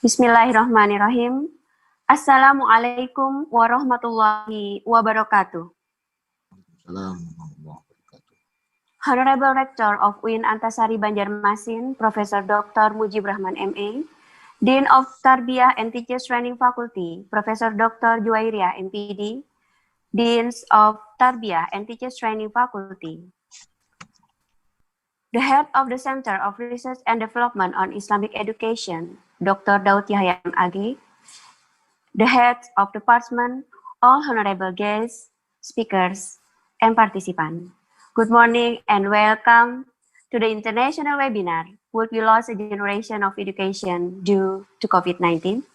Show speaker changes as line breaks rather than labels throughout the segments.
Bismillahirrahmanirrahim. Assalamualaikum warahmatullahi wabarakatuh. Honorable Rector of UIN Antasari Banjarmasin, Profesor Dr. Mujib Rahman MA, Dean of Tarbiyah and Teachers Training Faculty, Profesor Dr. Juwairia MPD, Deans of Tarbiyah and Teachers Training Faculty, the Head of the Center of Research and Development on Islamic Education, Dr. Daud Yahya MAG, the Heads of Department, all honorable guests, speakers, and participants. Good morning and welcome to the international webinar, Would We Lose a Generation of Education Due to COVID-19?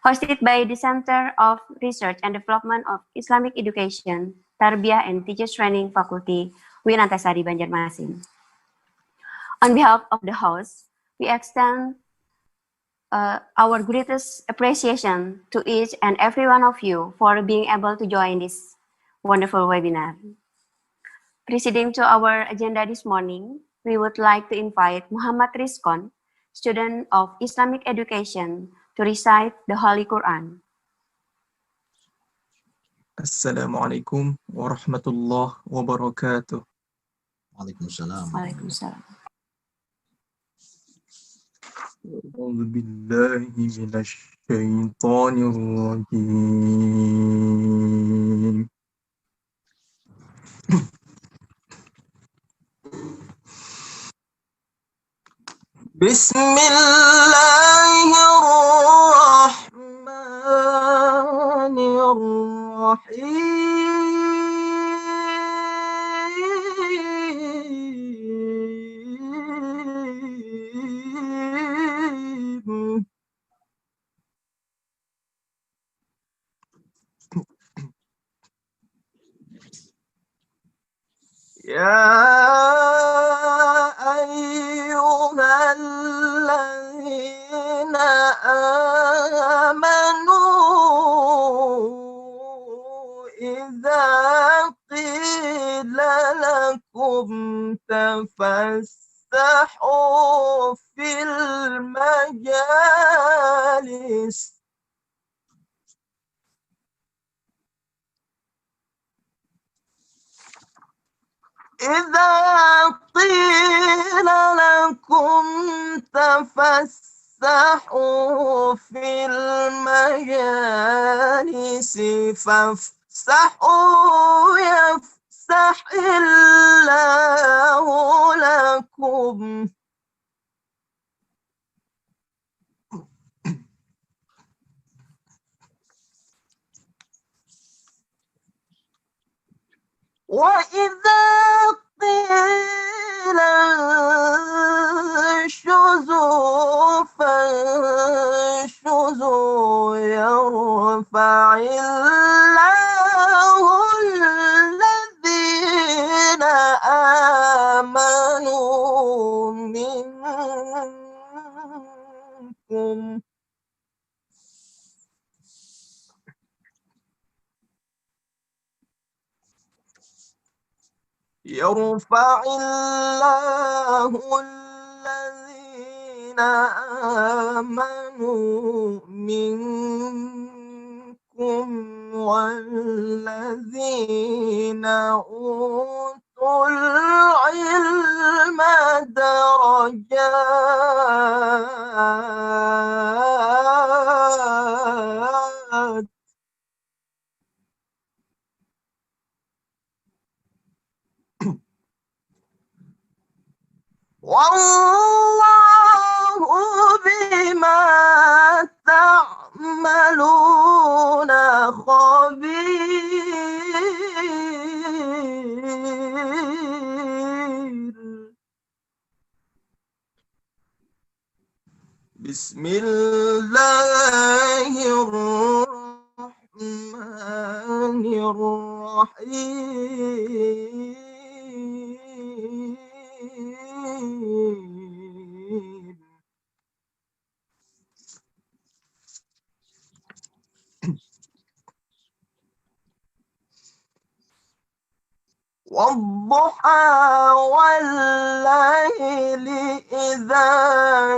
Hosted by the Center of Research and Development of Islamic Education, Tarbiyah and Teachers Training Faculty, UIN Antasari Banjarmasin. On behalf of the host, we extend our greatest appreciation to each and every one of you for being able to join this wonderful webinar. Proceeding to our agenda this morning, we would like to invite Muhammad Rizkon, student of Islamic Education, to recite the Holy Quran.
Assalamualaikum warahmatullahi wabarakatuh.
Waalaikumsalam.
Waalaikumsalam.
A'udzu billahi minasy syaithanir rajim. Bismillahirrahmanirrahim. يا أيها الذين آمنوا إذا قيل لكم تفسحوا في المجالس إذا قيل لكم تفسحوا في المجالس فافسحوا يفسح الله لكم وإذا قيل انشزوا فانشزوا يرفع الله الذين آمنوا منكم يرفع الله الذين آمنوا منكم والذين أوتوا العلم درجات والله بما تعملون خبير بسم الله الرحمن الرحيم والضحى والليل إذا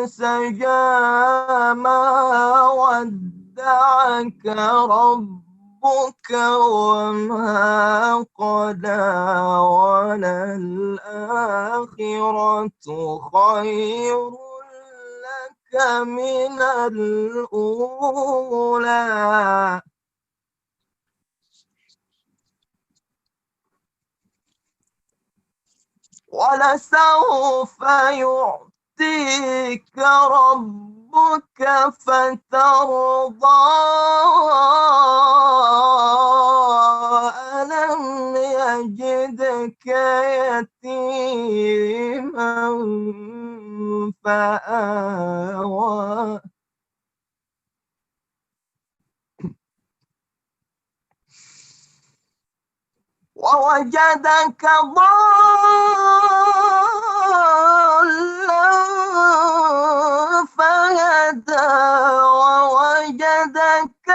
سجى ما ودعك ربك وما قلى وللآخرة خير لك من الأولى ولسوف يعطيك ربك فترضى ألم يجدك يتيما فآوى ووجدك ضالا فهدى ووجدك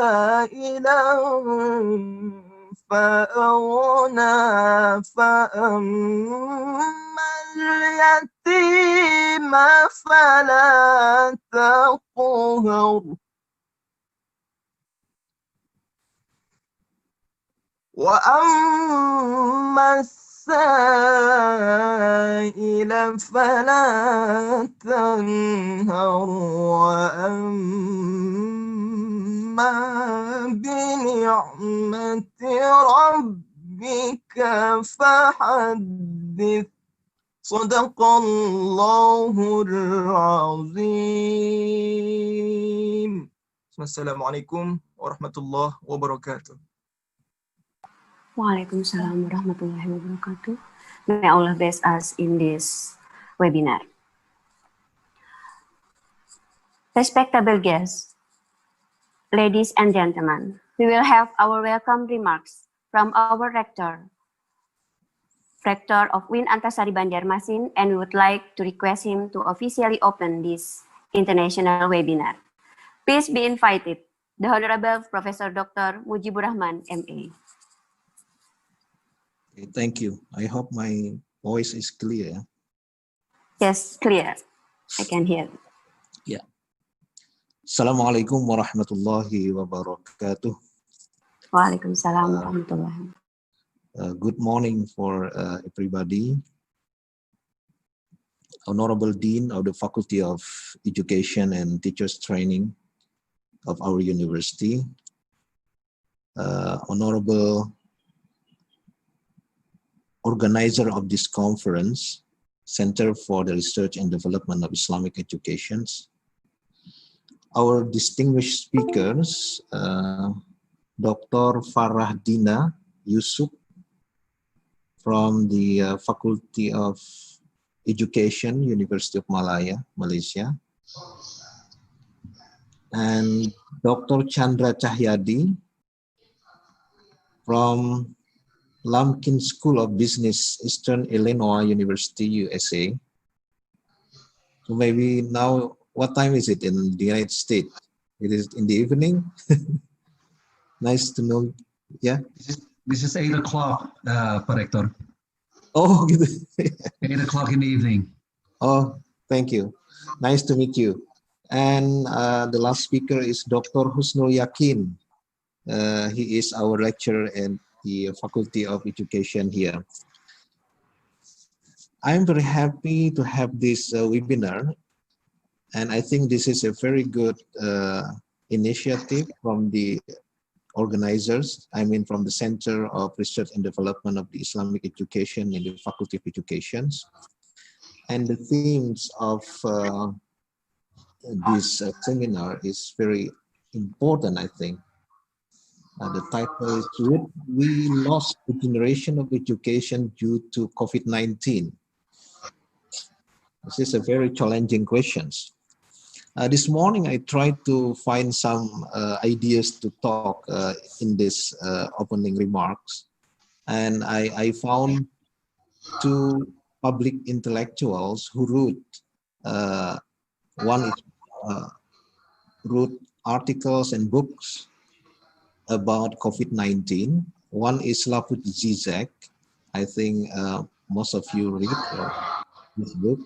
عائلا فأغنى فأما اليتيم فلا تقهر وأما السائل فلا تنهر وأما بنعمة ربك فحدث صدق الله العظيم. Assalamualaikum warahmatullahi wabarakatuh.
Waalaikumsalam warahmatullahi wabarakatuh. May Allah bless us in this webinar. Respectable guests, ladies and gentlemen, we will have our welcome remarks from our Rector of UIN Antasari Banjarmasin, and we would like to request him to officially open this international webinar. Please be invited, the Honorable Professor Dr. Mujibur Rahman, MA.
Thank you. I hope my voice is clear.
Yes, clear. I can hear.
Yeah. Assalamualaikum warahmatullahi wabarakatuh.
Waalaikumsalam warahmatullahi wabarakatuh.
Good morning for everybody. Honorable Dean of the Faculty of Education and Teachers Training of our university. Honorable organizer of this conference, Center for the Research and Development of Islamic Educations. Our distinguished speakers, Dr. Farahdina Yusuf from the Faculty of Education, University of Malaya, Malaysia, and Dr. Chandra Cahyadi from Lumpkin School of Business, Eastern Illinois University, USA. So maybe now, what time is it in the United States? It is in the evening. Nice to know. Yeah.
This is 8 o'clock, Pak Rektor.
Oh,
8 o'clock in the evening.
Oh, thank you. Nice to meet you. And the last speaker is Dr. Husnul Yakin. He is our lecturer in the Faculty of Education here. I'm very happy to have this webinar, and I think this is a very good initiative from the organizers, I mean from the Center of Research and Development of the Islamic Education in the Faculty of Education. And the themes of this seminar is very important, I think. The title is We Lost a Generation of Education Due to COVID-19. This is a very challenging question. This morning I tried to find some ideas to talk in this opening remarks. And I found two public intellectuals who wrote, one is wrote articles and books about COVID-19, One is Slavoj Zizek. I think most of you read this book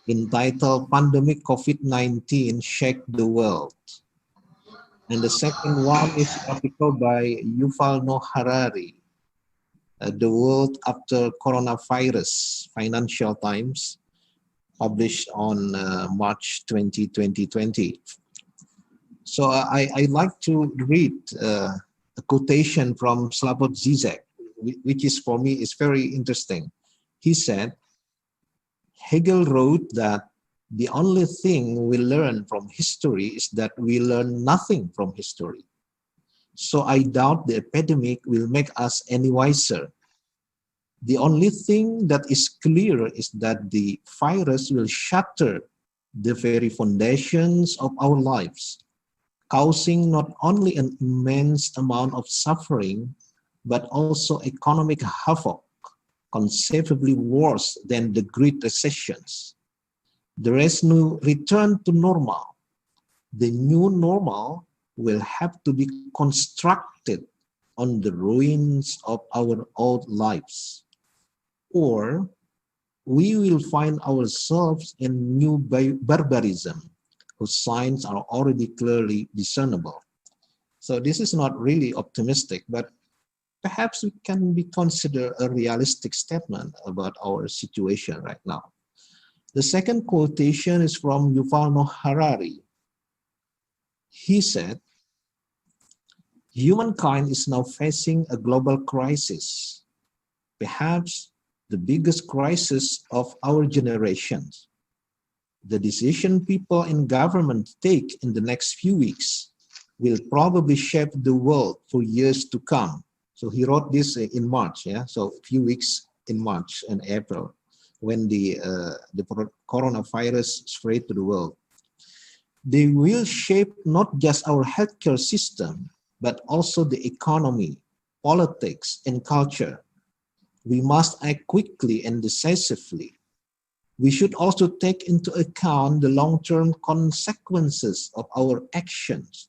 entitled Pandemic COVID-19 Shake the World. And the second one is an article by Yuval Noah Harari, The World After Coronavirus, Financial Times, published on March 20, 2020. So I like to read a quotation from Slavoj Zizek, which is for me is very interesting. He said, Hegel wrote that the only thing we learn from history is that we learn nothing from history. So I doubt the epidemic will make us any wiser. The only thing that is clear is that the virus will shatter the very foundations of our lives, causing not only an immense amount of suffering, but also economic havoc, conceivably worse than the Great Recessions. There is no return to normal. The new normal will have to be constructed on the ruins of our old lives. Or we will find ourselves in new barbarism, whose signs are already clearly discernible. So this is not really optimistic, but perhaps it can be considered a realistic statement about our situation right now. The second quotation is from Yuval Noah Harari. He said, humankind is now facing a global crisis, perhaps the biggest crisis of our generation. The decision people in government take in the next few weeks will probably shape the world for years to come. So he wrote this in March, yeah. So a few weeks in March and April, when the coronavirus spread to the world. They will shape not just our healthcare system, but also the economy, politics, and culture. We must act quickly and decisively. We should also take into account the long-term consequences of our actions.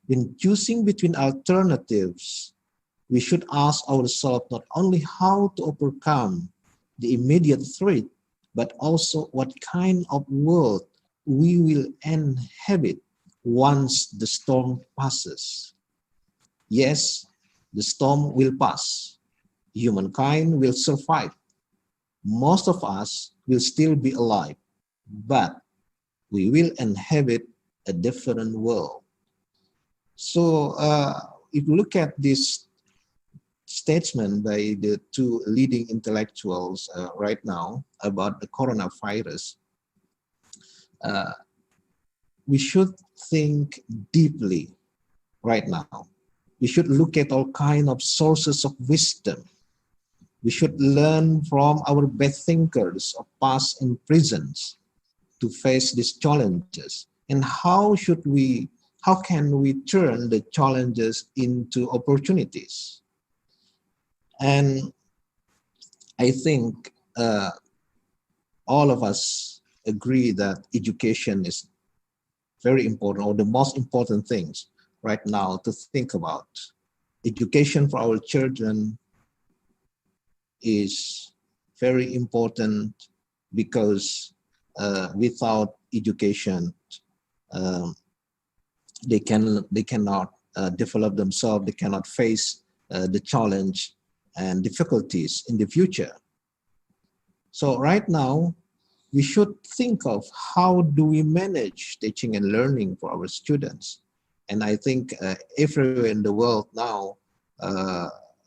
In choosing between alternatives, we should ask ourselves not only how to overcome the immediate threat, but also what kind of world we will inhabit once the storm passes. Yes, the storm will pass. Humankind will survive. Most of us will still be alive, but we will inhabit a different world. So if you look at this statement by the two leading intellectuals right now about the coronavirus, we should think deeply right now. We should look at all kinds of sources of wisdom. We should learn from our best thinkers of past and present to face these challenges. And how can we turn the challenges into opportunities? And I think all of us agree that education is very important, or the most important things right now to think about. Education for our children is very important because without education, they cannot develop themselves, they cannot face the challenge and difficulties in the future. So right now, we should think of how do we manage teaching and learning for our students. And I think everywhere in the world now,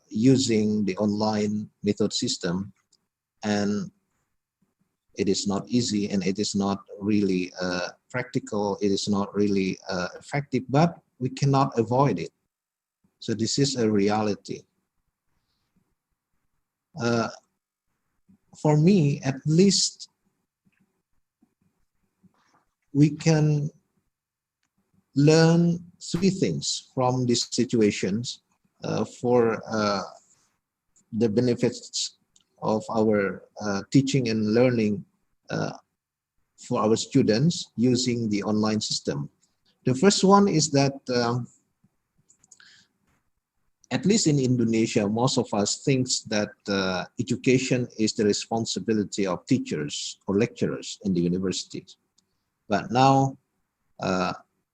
using the online method system, and it is not easy and it is not really practical, it is not really effective, but we cannot avoid it. So this is a reality. For me, at least, we can learn three things from these situations for the benefits of our teaching and learning for our students using the online system. The first one is that at least in Indonesia, most of us thinks that education is the responsibility of teachers or lecturers in the universities. But now,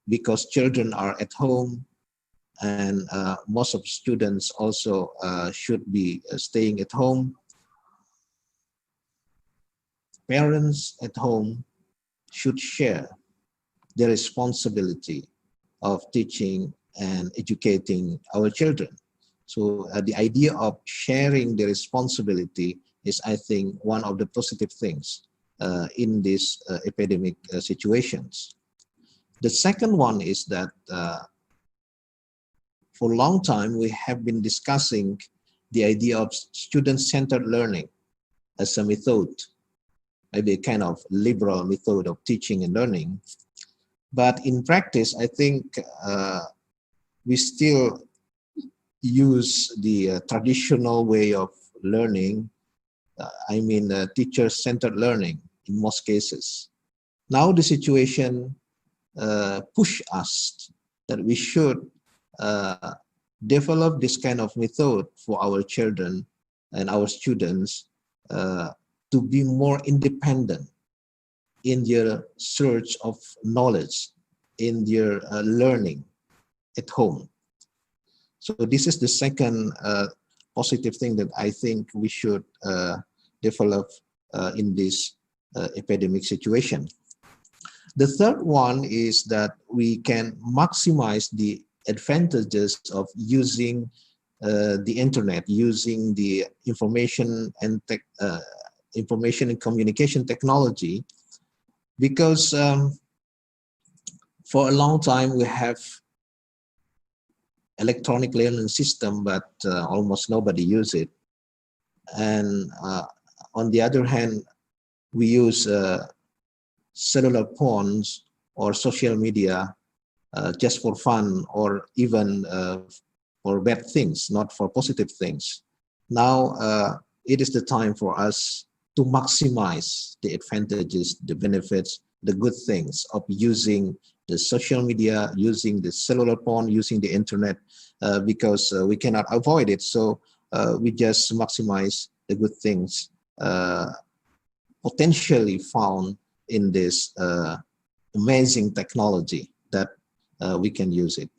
because children are at home and most of students also should be staying at home, parents at home should share the responsibility of teaching and educating our children. So the idea of sharing the responsibility is, I think, one of the positive things in these epidemic situations. The second one is that for a long time, we have been discussing the idea of student-centered learning as a method, maybe a kind of liberal method of teaching and learning. But in practice, I think we still use the traditional way of learning, teacher-centered learning in most cases. Now the situation push us that we should develop this kind of method for our children and our students to be more independent in their search of knowledge, in their learning at home. So this is the second positive thing that I think we should develop in this epidemic situation. The third one is that we can maximize the advantages of using the internet, using the information and communication technology, because for a long time we have electronic learning system, but almost nobody use it. And on the other hand, we use cellular phones or social media just for fun, or even for bad things, not for positive things. Now it is the time for us to maximize the advantages, the benefits, the good things of using the social media, using the cellular phone, using the internet, because we cannot avoid it. So we just maximize the good things potentially found in this amazing technology that we can use it.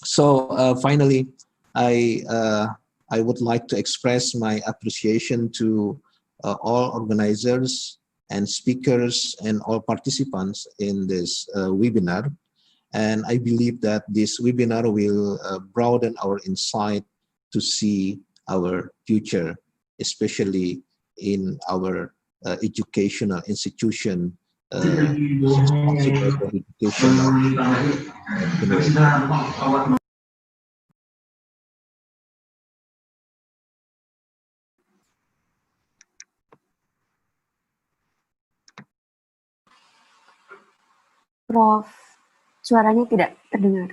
So finally, I would like to express my appreciation to all organizers and speakers and all participants in this webinar. And I believe that this webinar will broaden our insight to see our future, especially in our educational institution, responsible for education.
Prof, suaranya tidak terdengar.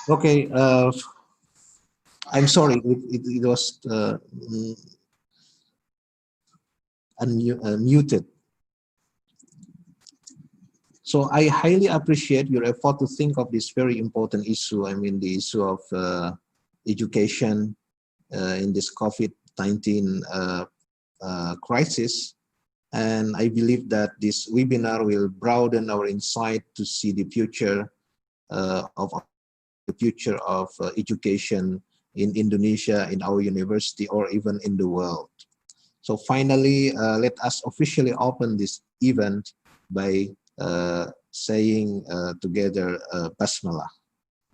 Okay, I'm sorry, it was muted. So I highly appreciate your effort to think of this very important issue. I mean, the issue of education in this COVID-19 crisis. And I believe that this webinar will broaden our insight to see the future of education in Indonesia, in our university, or even in the world. So finally, let us officially open this event by saying together Basmalah.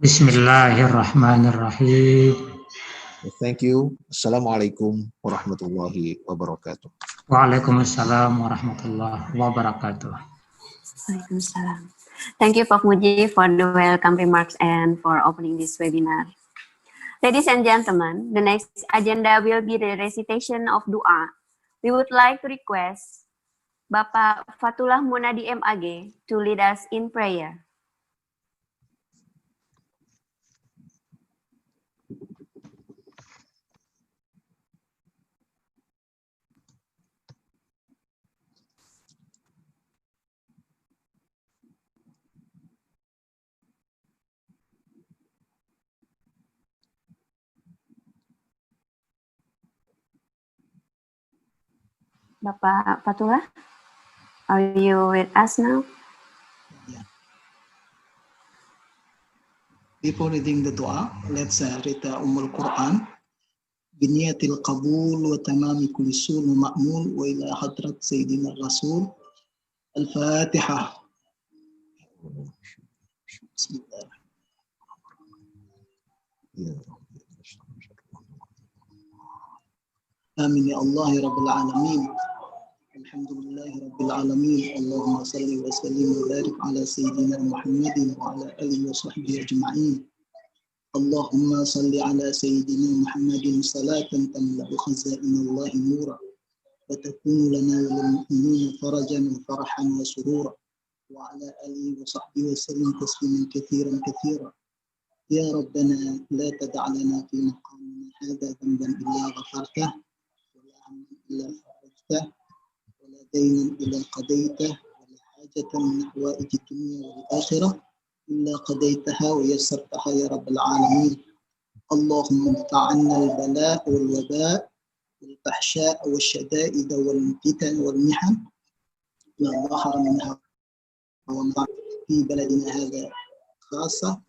Bismillahirrahmanirrahim.
Thank you. Assalamualaikum warahmatullahi wabarakatuh.
Waalaikumsalam warahmatullahi wabarakatuh.
Waalaikumsalam. Thank you, Prof. Muji, for the welcome remarks and for opening this webinar. Ladies and gentlemen, the next agenda will be the recitation of dua. We would like to request Bapak Fatullah Munadi MAG to lead us in prayer. Bapak Fatullah, are you with us now?
Before reading the dua, let's read the Quran. بنية القبول وتمام كل سور ومأمول وإلى حضرة سيدنا الرسول الفاتحة. بسم الله. آمين يا الله رب العالمين. الحمد لله رب العالمين. اللهم صل وسلم وبارك على سيدنا محمد وعلى آله وصحبه أجمعين. اللهم صل على سيدنا محمد صلاة تملأ خزائن الله نورا وتكون لنا وللمؤمنين فرجا وفرحا وسرورا وعلى آله وصحبه وسلم تسليما كثيرا كثيرا. يا ربنا لا تدع لنا في مقامنا هذا ذنبا إلا غفرته ولا عما إلا فرجته ولا دينا إلا قضيته ولا حاجة من حوائج الدنيا والآخرة إلا قضيتها ويسرتها يا رب العالمين. اللهم ادفع عنا البلاء والوباء والفحشاء والشدائد والفتن والمحن ما ظهر منها وما في بلدنا هذا خاصة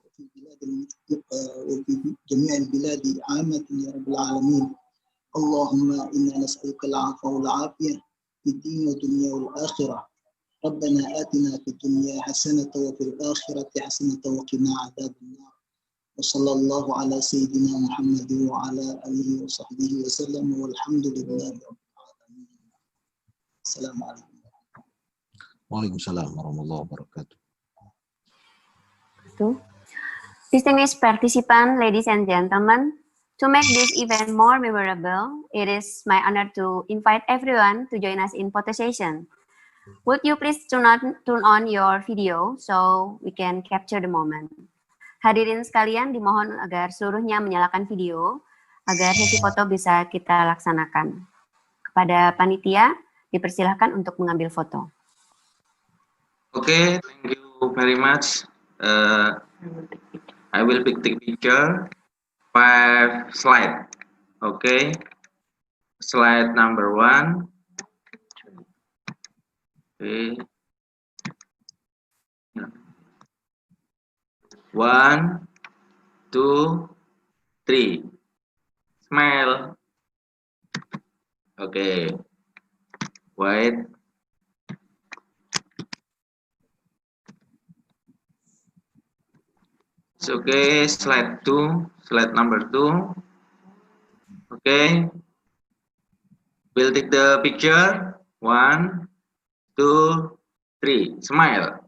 وفي جميع البلاد عامة يا رب العالمين. اللهم إنا نسألك العفو والعافية في الدين والدنيا والآخرة. ربنا آتنا في الدنيا حسنة وفي الآخرة حسنة وقنا عذاب النار. وصلى الله على سيدنا محمد وعلى آله وصحبه وسلم والحمد لله رب العالمين. السلام عليكم.
Waalaikumsalam warahmatullahi wabarakatuh.
Distinguished participants, ladies and gentlemen, to make this event more memorable, it is my honor to invite everyone to join us in photo session. Would you please turn on your video so we can capture the moment? Hadirin sekalian, dimohon agar seluruhnya menyalakan video agar sesi foto bisa kita laksanakan. Kepada panitia, dipersilahkan untuk mengambil foto.
Okay, thank you very much. I will pick the picture. 5 slide. Okay. Slide number 1. Okay. 1, 2, 3. Smile. Okay. Wait. It's okay. Slide 2. Slide number 2. Okay. We'll take the picture. 1, 2, 3. Smile.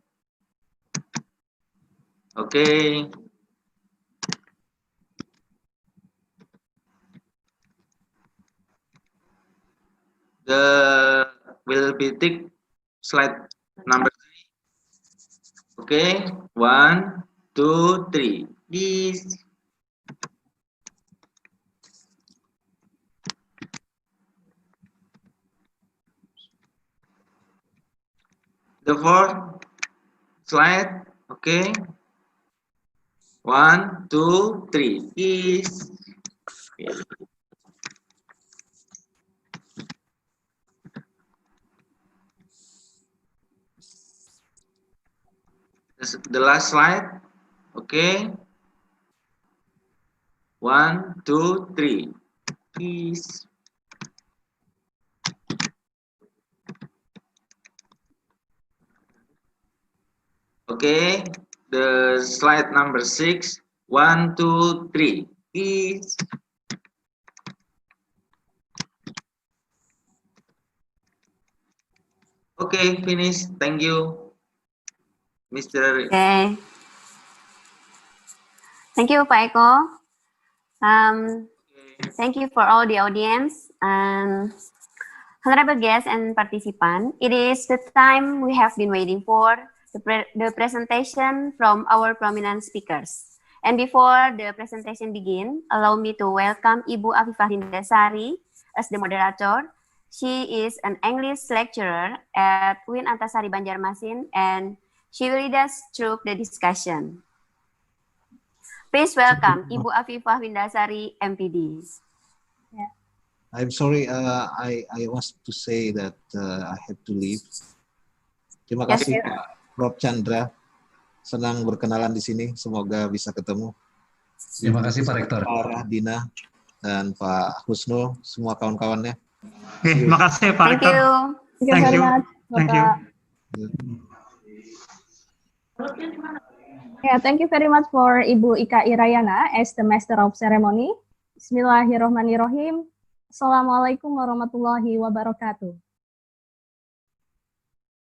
Okay. Will be take slide number 3. Okay. 1, 2, 3. Please. The 4th slide. Okay. 1, 2, 3. Please. Okay. The last slide. Okay. 1, 2, 3. Please. Okay. The slide number 6. 1, 2, 3. Please. Okay, finish. Thank you, Mr.
Okay. Thank you, Pak Eko. Thank you for all the audience and honorable guests and participants. It is the time we have been waiting for, the presentation from our prominent speakers. And before the presentation begin, allow me to welcome Ibu Afifah Lindasari as the moderator. She is an English lecturer at UIN Antasari Banjarmasin, and she will lead us through the discussion. Please welcome Ibu Afifah Lindasari, MPD.
Ya.
I'm sorry, I was to say that I have to leave. Terima
Yes,
kasih
sir.
Pak Prof. Chandra. Senang berkenalan di sini. Semoga bisa ketemu.
Terima kasih Pak Rektor.
Pak Rahdina dan Pak Husnul, semua kawan-kawannya.
Oke, makasih Pak
Thank
Rektor.
you.
Thank you
Thank
very
you.
much,
Thank you.
Bapak. Yeah, thank you very much for Ibu Ika Irayana as the Master of Ceremony. Bismillahirrahmanirrahim. Assalamualaikum warahmatullahi wabarakatuh.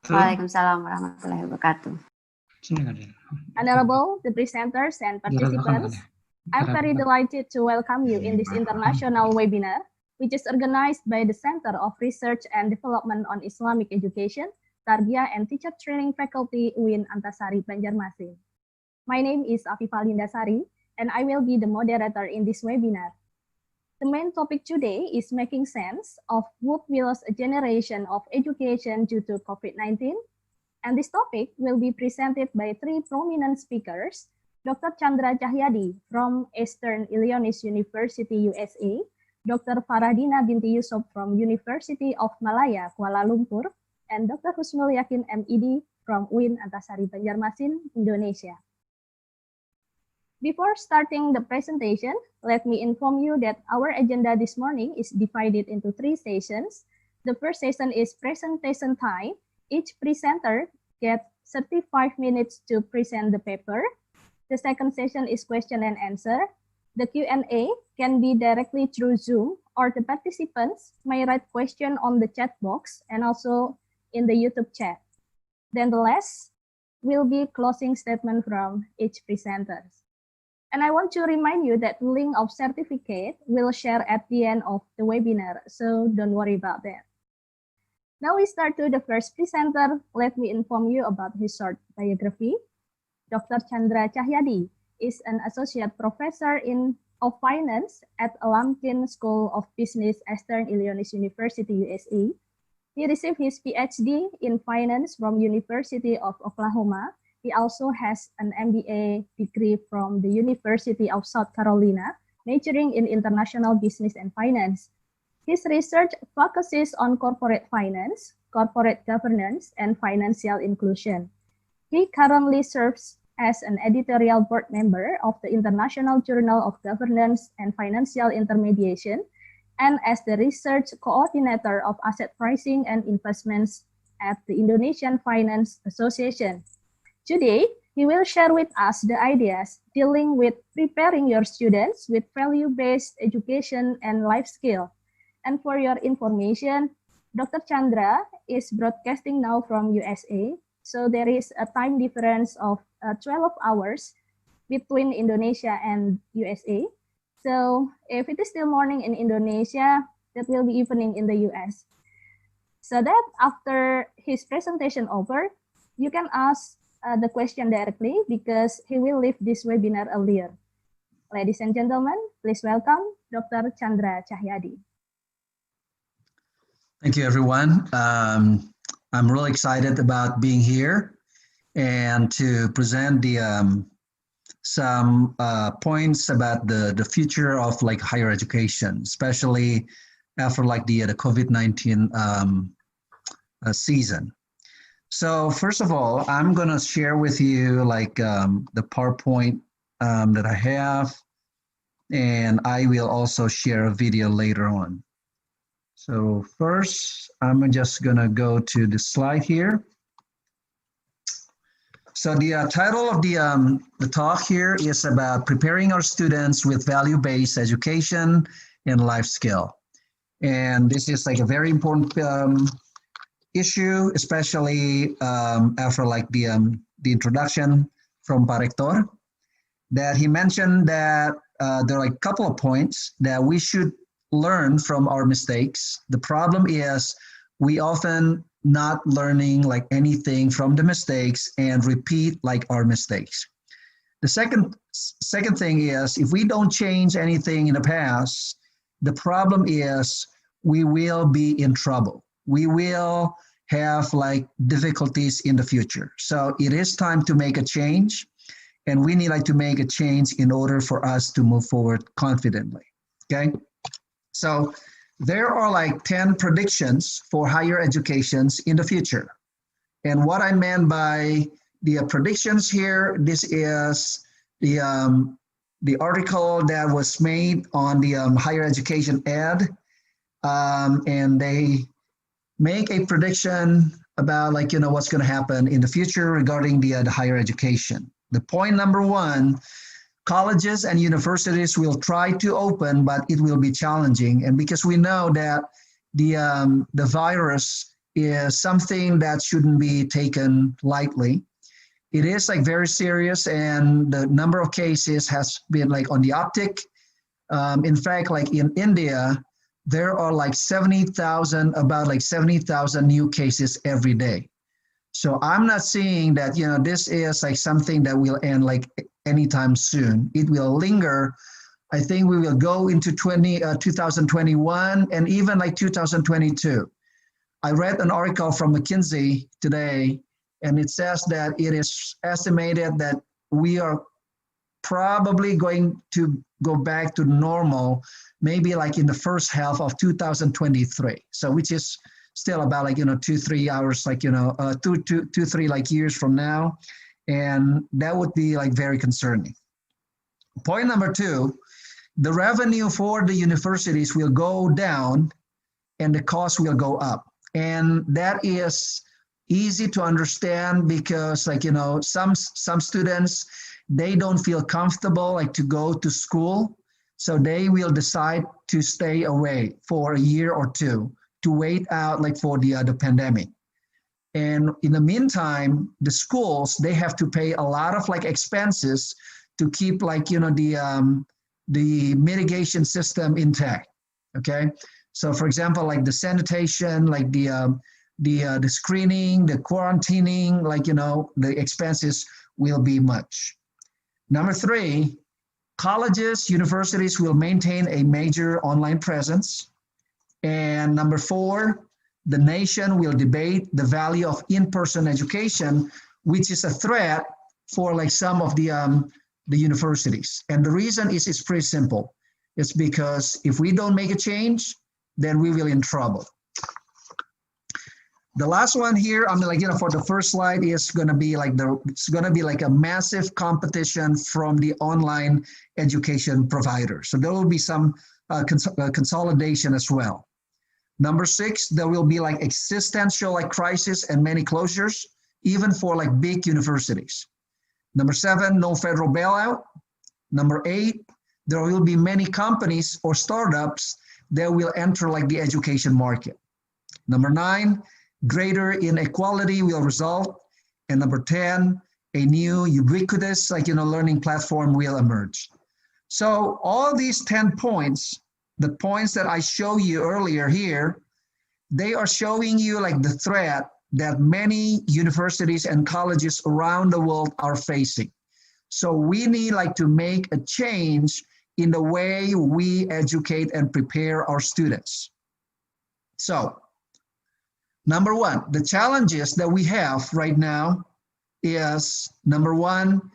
Waalaikumsalam warahmatullahi wabarakatuh.
Honorable, the presenters and participants, I'm very delighted to welcome you in this international webinar, which is organized by the Center of Research and Development on Islamic Education, Tarbiyah and Teacher Training Faculty, UIN Antasari, Banjarmasin. My name is Afifah Lindasari, and I will be the moderator in this webinar. The main topic today is making sense of what wills a generation of education due to COVID-19. And this topic will be presented by three prominent speakers, Dr. Chandra Cahyadi from Eastern Illinois University, USA, Dr. Faradina binti Yusuf from University of Malaya, Kuala Lumpur, and Dr. Husnul Yakin MED from UIN Antasari, Banjarmasin, Indonesia. Before starting the presentation, let me inform you that our agenda this morning is divided into three sessions. The first session is presentation time. Each presenter gets 35 minutes to present the paper. The second session is question and answer. The Q&A can be directly through Zoom, or the participants may write question on the chat box and also in the YouTube chat. Then the last will be closing statement from each presenter. And I want to remind you that the link of certificate will share at the end of the webinar, so don't worry about that. Now we start to the first presenter. Let me inform you about his short biography. Dr. Chandra Cahyadi is an associate professor of finance at Lumpkin School of Business, Eastern Illinois University, USA. He received his PhD in finance from University of Oklahoma. He also has an MBA degree from the University of South Carolina, majoring in international business and finance. His research focuses on corporate finance, corporate governance, and financial inclusion. He currently serves as an editorial board member of the International Journal of Governance and Financial Intermediation, and as the research coordinator of asset pricing and investments at the Indonesian Finance Association. Today, he will share with us the ideas dealing with preparing your students with value-based education and life skill. And for your information, Dr. Chandra is broadcasting now from USA, so there is a time difference of 12 hours between Indonesia and USA. So if it is still morning in Indonesia, that will be evening in the US. So that after his presentation over, you can ask the question directly because he will leave this webinar earlier. Ladies and gentlemen, please welcome Dr. Chandra Cahyadi.
Thank you, everyone. I'm really excited about being here and to present some points about the future of like higher education, especially after like the COVID-19 season. So first of all, I'm gonna share with you like the PowerPoint that I have, and I will also share a video later on. So first, I'm just gonna go to the slide here. So the title of the talk here is about preparing our students with value-based education and life skill. And this is like a very important issue, especially after like the introduction from Pak Rektor, that he mentioned that there are like a couple of points that we should learn from our mistakes. The problem is we often not learning like anything from the mistakes and repeat like our mistakes. The second thing is if we don't change anything in the past, the problem is we will be in trouble. We will have like difficulties in the future. So it is time to make a change, and we need like to make a change in order for us to move forward confidently. Okay. So there are like 10 predictions for higher educations in the future. And what I meant by the predictions here, this is the article that was made on the higher education ed. And they make a prediction about like, what's going to happen in the future regarding the higher education. The point number one, colleges and universities will try to open, but it will be challenging. And because we know that the virus is something that shouldn't be taken lightly, it is like very serious, and the number of cases has been like on the uptick. In fact, like in India, there are like about 70,000 new cases every day. So I'm not seeing that, this is like something that will end like anytime soon. It will linger. I think we will go into 2021 and even like 2022. I read an article from McKinsey today, and it says that it is estimated that we are probably going to go back to normal, maybe like in the first half of 2023. So which is still about like, 2-3 hours, like, 2-3 like years from now. And that would be like very concerning. Point number two, the revenue for the universities will go down and the cost will go up. And that is easy to understand because like, some students, they don't feel comfortable like to go to school. So they will decide to stay away for a year or two to wait out like for the pandemic. And in the meantime, the schools, they have to pay a lot of like expenses to keep like, the mitigation system intact, okay? So for example, like the sanitation, like the screening, the quarantining, like, the expenses will be much. Number three, colleges, universities will maintain a major online presence. And number four, the nation will debate the value of in-person education, which is a threat for like some of the universities. And the reason is it's pretty simple. It's because if we don't make a change, then we will in trouble. The last one here, for the first slide is going to be like a massive competition from the online education providers. So there will be some consolidation as well. Number six, there will be like existential like crisis and many closures, even for like big universities. Number seven, no federal bailout. Number eight, there will be many companies or startups that will enter like the education market. Number nine, greater inequality will result. And number 10, a new ubiquitous learning platform will emerge. So all these 10 points, the points that I showed you earlier here, they are showing you like the threat that many universities and colleges around the world are facing. So we need like to make a change in the way we educate and prepare our students. So number one, the challenges that we have right now is, number one,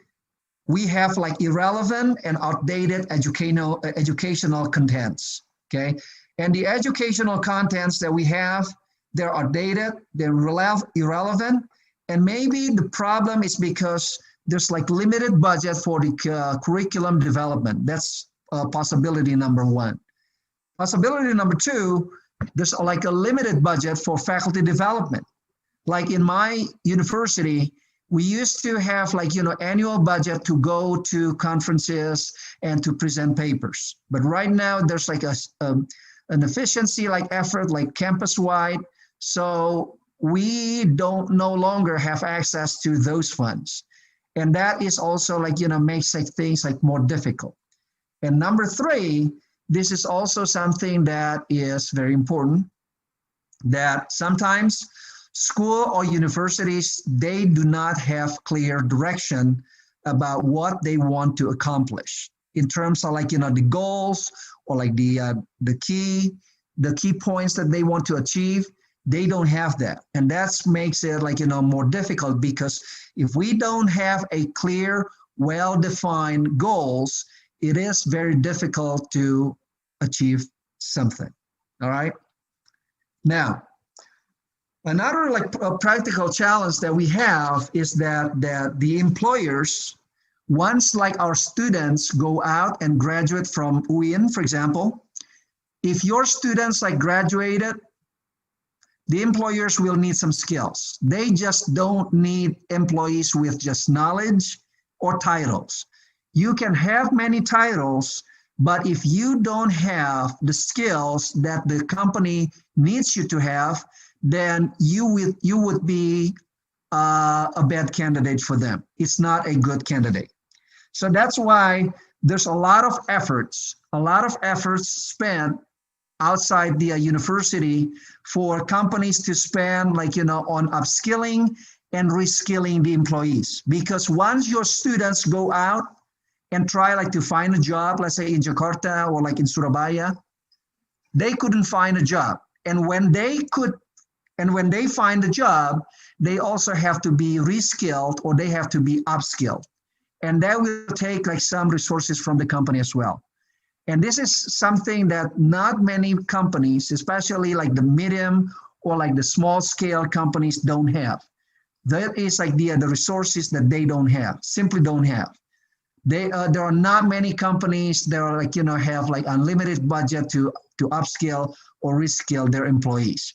we have like irrelevant and outdated educational contents, okay? And the educational contents that we have, they're outdated, they're irrelevant, and maybe the problem is because there's like limited budget for the curriculum development. That's possibility number one. Possibility number two, there's like a limited budget for faculty development. Like in my university, we used to have like, annual budget to go to conferences and to present papers. But right now there's like an efficiency like effort like campus-wide. So we no longer have access to those funds. And that is also like, makes like things like more difficult. And number three, this is also something that is very important, that sometimes school or universities, they do not have clear direction about what they want to accomplish in terms of like, the goals or like the key points that they want to achieve. They don't have that. And that makes it like, more difficult, because if we don't have a clear, well-defined goals, it is very difficult to achieve something, All right. Now, another like practical challenge that we have is that the employers, once like our students go out and graduate from UIN, for example, if your students like graduated, the employers will need some skills. They just don't need employees with just knowledge or titles. You can have many titles, but if you don't have the skills that the company needs you to have, then you would be a bad candidate for them. It's not a good candidate. So that's why there's a lot of efforts spent outside the university for companies to spend on upskilling and reskilling the employees. Because once your students go out and try to find a job, let's say in Jakarta or in Surabaya, they couldn't find a job. And when they find a job, they also have to be reskilled or they have to be upskilled. And that will take some resources from the company as well. And this is something that not many companies, especially the medium or the small scale companies, don't have. That is the resources that they don't have, simply don't have. There are not many companies that are have unlimited budget to upskill or reskill their employees.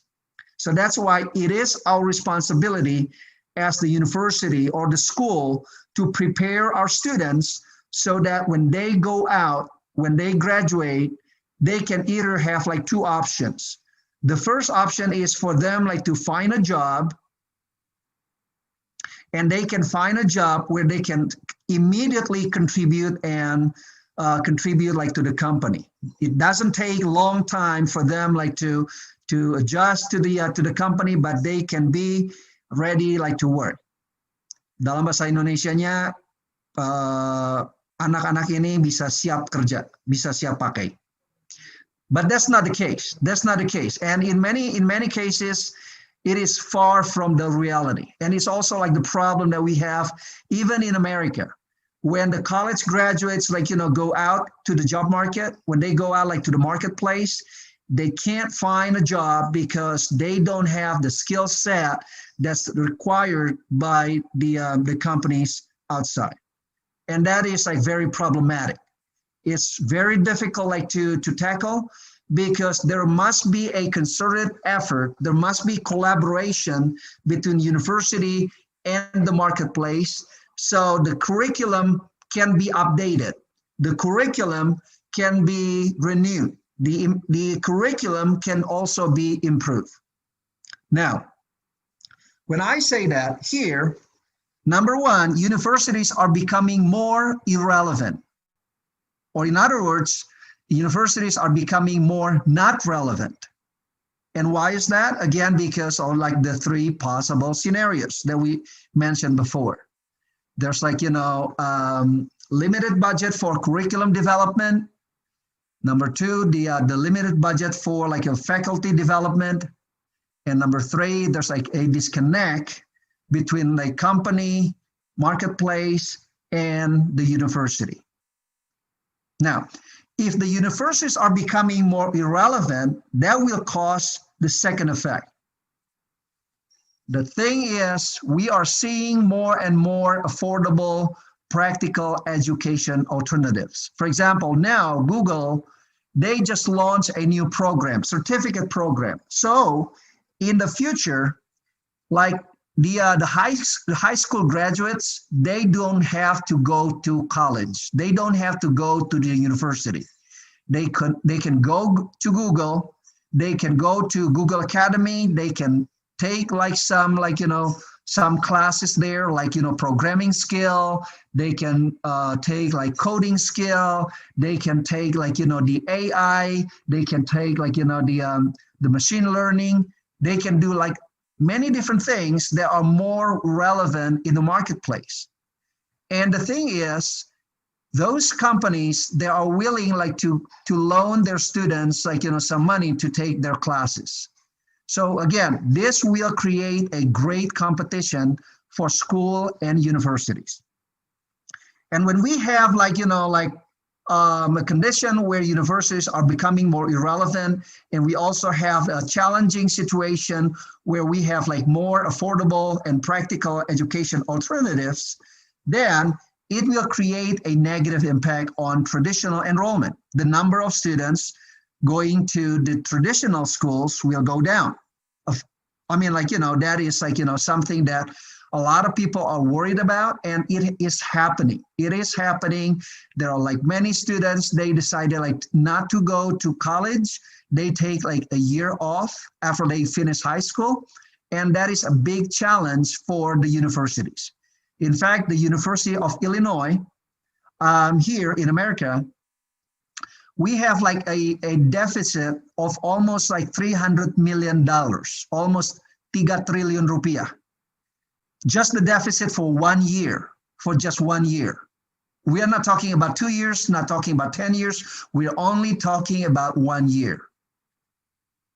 So that's why it is our responsibility as the university or the school to prepare our students so that when they go out, when they graduate, they can either have two options. The first option is for them to find a job, and they can find a job where they can immediately contribute and contribute to the company. It doesn't take a long time for them to adjust to the company, but they can be ready to work. Dalam bahasa Indonesianya, anak-anak ini bisa siap kerja, bisa siap pakai. But that's not the case. That's not the case. And in many cases, it is far from the reality. And it's also the problem that we have even in America. When the college graduates go out to the job market, when they go out to the marketplace, they can't find a job because they don't have the skill set that's required by the companies outside. And that is very problematic. It's very difficult to tackle because there must be a concerted effort, there must be collaboration between university and the marketplace so the curriculum can be updated, the curriculum can be renewed, the curriculum can also be improved. Now, when I say that here, number one, universities are becoming more irrelevant. Or in other words, universities are becoming more not relevant. And why is that? Again, because of the three possible scenarios that we mentioned before. There's limited budget for curriculum development. Number two, the limited budget for a faculty development. And number three, there's a disconnect between the company, marketplace, and the university. Now, if the universities are becoming more irrelevant, that will cause the second effect. The thing is, we are seeing more and more affordable, practical education alternatives. For example, now Google, they just launched a new program, certificate program. So in the future, the high school graduates, they don't have to go to college. They don't have to go to the university. They can go to Google. They can go to Google Academy. They can take some classes there, programming skill. They can take coding skill. They can take the AI. They can take the machine learning. They can do many different things that are more relevant in the marketplace. And the thing is, those companies, they are willing to loan their students some money to take their classes. So again, this will create a great competition for school and universities. And when we have a condition where universities are becoming more irrelevant, and we also have a challenging situation where we have like more affordable and practical education alternatives, then it will create a negative impact on traditional enrollment. The number of students going to the traditional schools will go down. I mean, like, that is like, something that a lot of people are worried about, and it is happening. It is happening. There are like many students, they decided like not to go to college. They take like a year off after they finish high school. And that is a big challenge for the universities. In fact, the University of Illinois here in America, we have like a deficit of almost like $300 million, almost 3 trillion rupiah. Just the deficit for 1 year, for just 1 year. We are not talking about 2 years, not talking about 10 years. We're only talking about 1 year.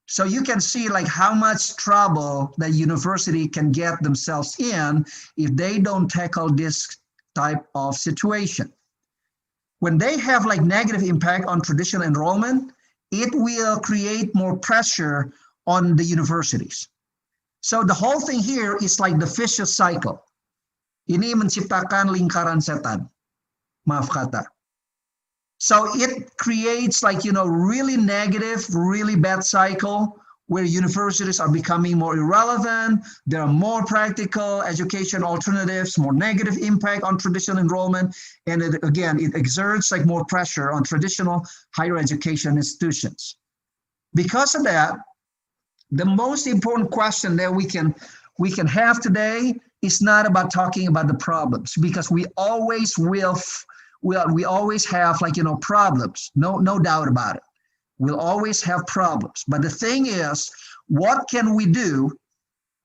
So you can see like how much trouble the university can get themselves in if they don't tackle this type of situation. When they have like negative impact on traditional enrollment, it will create more pressure on the universities. So the whole thing here is like the vicious cycle. Ini menciptakan lingkaran setan. Maaf kata. So it creates like, really negative, really bad cycle where universities are becoming more irrelevant. There are more practical education alternatives, more negative impact on traditional enrollment. And it exerts like more pressure on traditional higher education institutions. Because of that, the most important question that we can have today is not about talking about the problems, because we always we always have like, problems, no doubt about it. We'll always have problems. But the thing is, what can we do?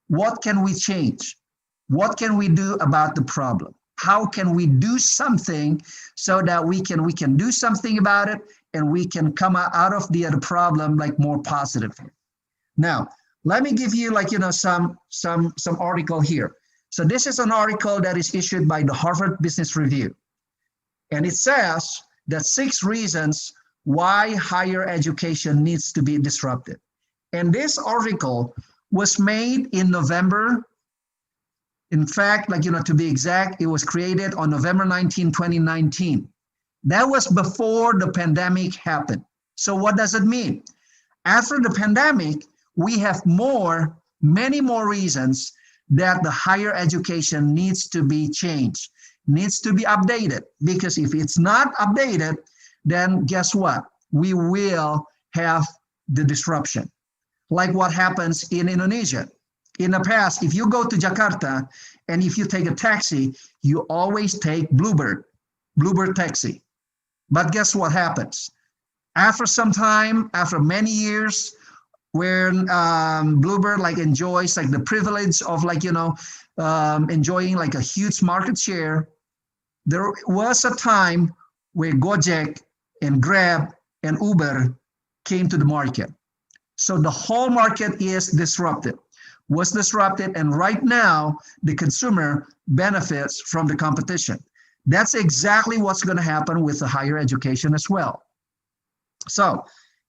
What can we change? What can we do about the problem? How can we do something so that we can do something about it, and we can come out of the other problem like more positively? Now, let me give you like, some article here. So this is an article that is issued by the Harvard Business Review. And it says that 6 reasons why higher education needs to be disrupted. And this article was made in November. In fact, like, to be exact, it was created on November 19, 2019. That was before the pandemic happened. So what does it mean? After the pandemic, we have many more reasons that the higher education needs to be changed, needs to be updated. Because if it's not updated, then guess what? We will have the disruption. Like what happens in Indonesia. In the past, if you go to Jakarta and if you take a taxi, you always take Bluebird taxi. But guess what happens? After some time, after many years, where Bluebird like enjoys like the privilege of like, enjoying like a huge market share, there was a time where Gojek and Grab and Uber came to the market. So the whole market was disrupted, and right now the consumer benefits from the competition. That's exactly what's going to happen with the higher education as well. So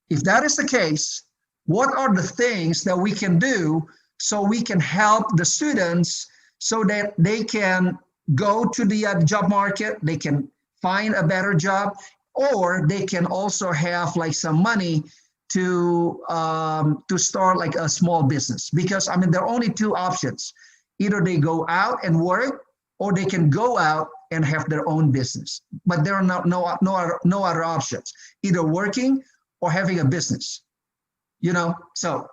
if that is the case, what are the things that we can do so we can help the students so that they can go to the job market, they can find a better job, or they can also have like some money to start like a small business? Because I mean, there are only 2 options. Either they go out and work, or they can go out and have their own business. But there are no other options, either working or having a business. So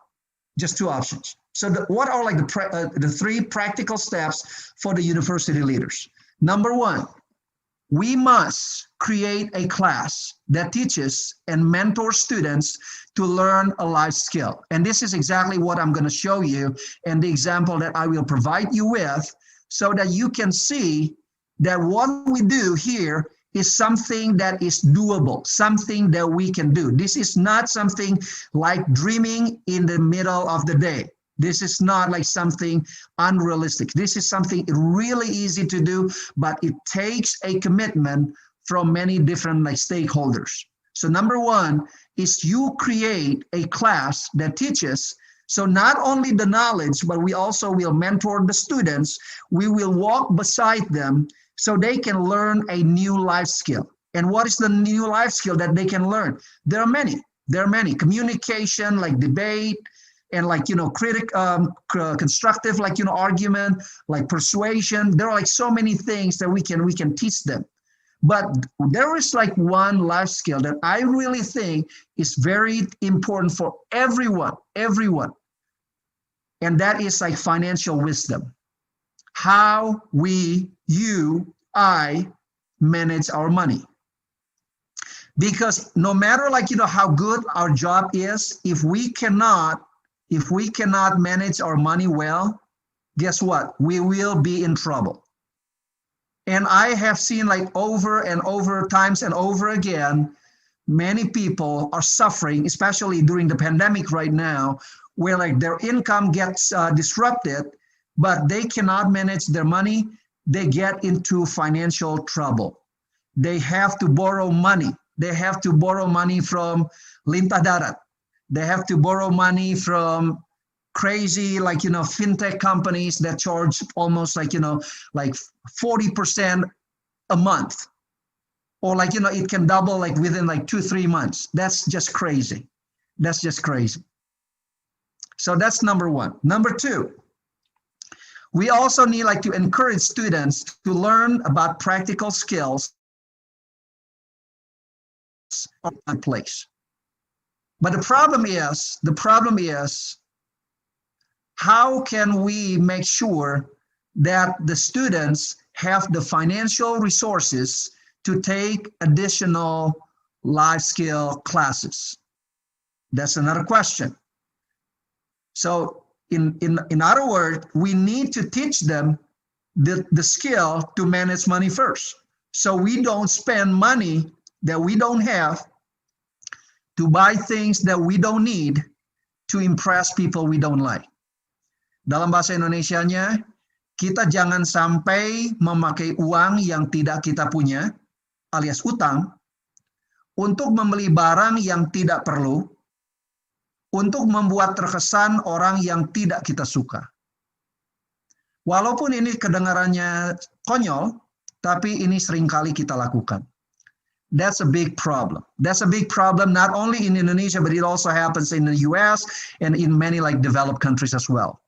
just 2 options. So what are like the 3 practical steps for the university leaders? Number 1, we must create a class that teaches and mentors students to learn a life skill. And this is exactly what I'm going to show you, and the example that I will provide you with, so that you can see that what we do here is something that is doable, something that we can do. This is not something like dreaming in the middle of the day. This is not like something unrealistic. This is something really easy to do, but it takes a commitment from many different like stakeholders. So number one is you create a class that teaches. So not only the knowledge, but we also will mentor the students. We will walk beside them so they can learn a new life skill. And what is the new life skill that they can learn? There are many. There are many. Communication, like debate, and like, constructive, like, argument, like persuasion. There are like so many things that we can teach them. But there is like one life skill that I really think is very important for everyone. And that is like financial wisdom. How we, you, I manage our money. Because no matter like, how good our job is, if we cannot manage our money well, guess what? We will be in trouble. And I have seen like over and over times and over again, many people are suffering, especially during the pandemic right now, where like their income gets disrupted, but they cannot manage their money. They get into financial trouble. They have to borrow money. They have to borrow money from Lintah Darat. They have to borrow money from crazy, like, fintech companies that charge almost like, like 40% a month. Or like, it can double like within like 2-3 months. That's just crazy. That's just crazy. So that's number one. Number two, we also need like to encourage students to learn about practical skills in place. But the problem is, how can we make sure that the students have the financial resources to take additional life skill classes? That's another question. So in other words, we need to teach them the skill to manage money first. So we don't spend money that we don't have to buy things that we don't need to impress people we don't like. Dalam bahasa Indonesianya, kita jangan sampai memakai uang yang tidak kita punya, alias utang, untuk membeli barang yang tidak perlu, untuk membuat terkesan orang yang tidak kita suka. Walaupun ini kedengarannya konyol, tapi ini seringkali kita lakukan. That's a big problem. That's a big problem not only in Indonesia, but it also happens in the US and in many like developed countries as well.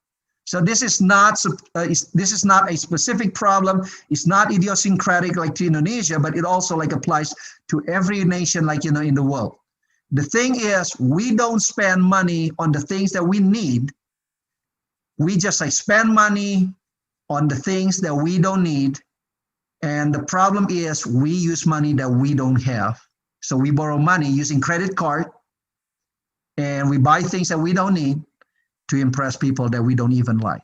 So this is not a specific problem. It's not idiosyncratic like to Indonesia, but it also like applies to every nation like in the world. The thing is, we don't spend money on the things that we need. We just like spend money on the things that we don't need. And the problem is we use money that we don't have. So we borrow money using credit card and we buy things that we don't need to impress people that we don't even like.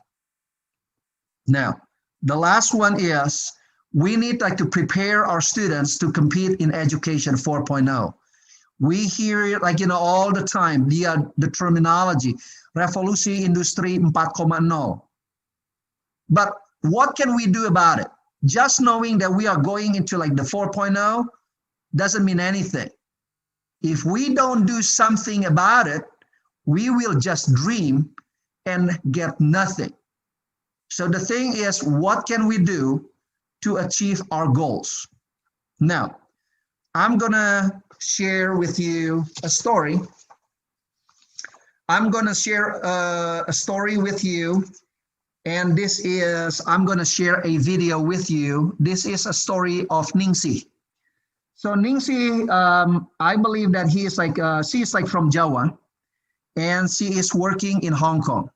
Now, the last one is we need like to prepare our students to compete in education 4.0. We hear it like, all the time, the terminology, Revolusi Industri 4.0. But what can we do about it? Just knowing that we are going into like the 4.0 doesn't mean anything. If we don't do something about it, we will just dream and get nothing. So the thing is, what can we do to achieve our goals? Now, I'm gonna share with you a story. I'm gonna share a story with you. And this is, I'm going to share a video with you. This is a story of Ningsi. So Ningsi, I believe that she is like from Jawa, and she is working in Hong Kong.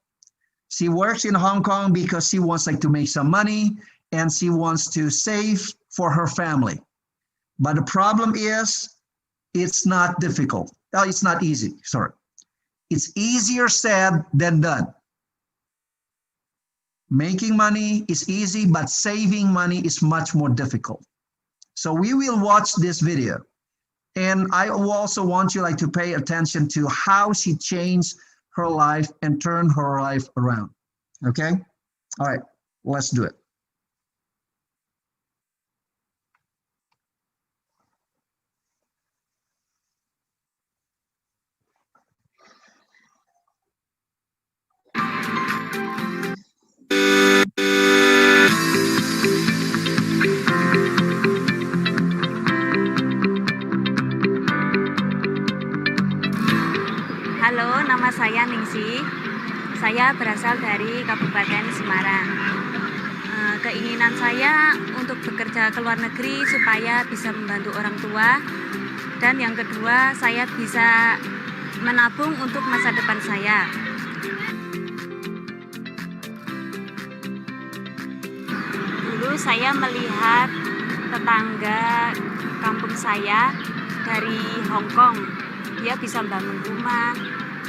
She works in Hong Kong because she wants like to make some money and she wants to save for her family. But the problem is, it's not difficult. It's not easy, sorry. It's easier said than done. Making money is easy, but saving money is much more difficult. So we will watch this video. And I also want you like to pay attention to how she changed her life and turned her life around. Okay? All right, let's do it.
Halo, nama saya Ningsi. Saya berasal dari Kabupaten Semarang. Keinginan saya untuk bekerja ke luar negeri supaya bisa membantu orang tua. Dan yang kedua, saya bisa menabung untuk masa depan saya. Dulu saya melihat tetangga kampung saya dari Hong Kong. Dia bisa bangun rumah,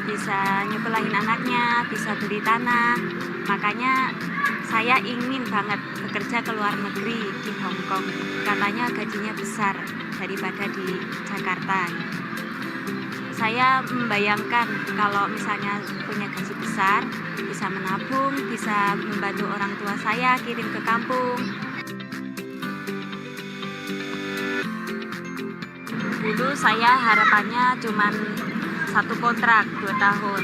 bisa nyekolahin anaknya, bisa beli tanah. Makanya saya ingin banget bekerja ke luar negeri di Hong Kong. Katanya gajinya besar daripada di Jakarta. Saya membayangkan kalau misalnya punya gaji besar, bisa menabung, bisa membantu orang tua saya kirim ke kampung. Dulu saya harapannya cuma 1 kontrak 2 tahun,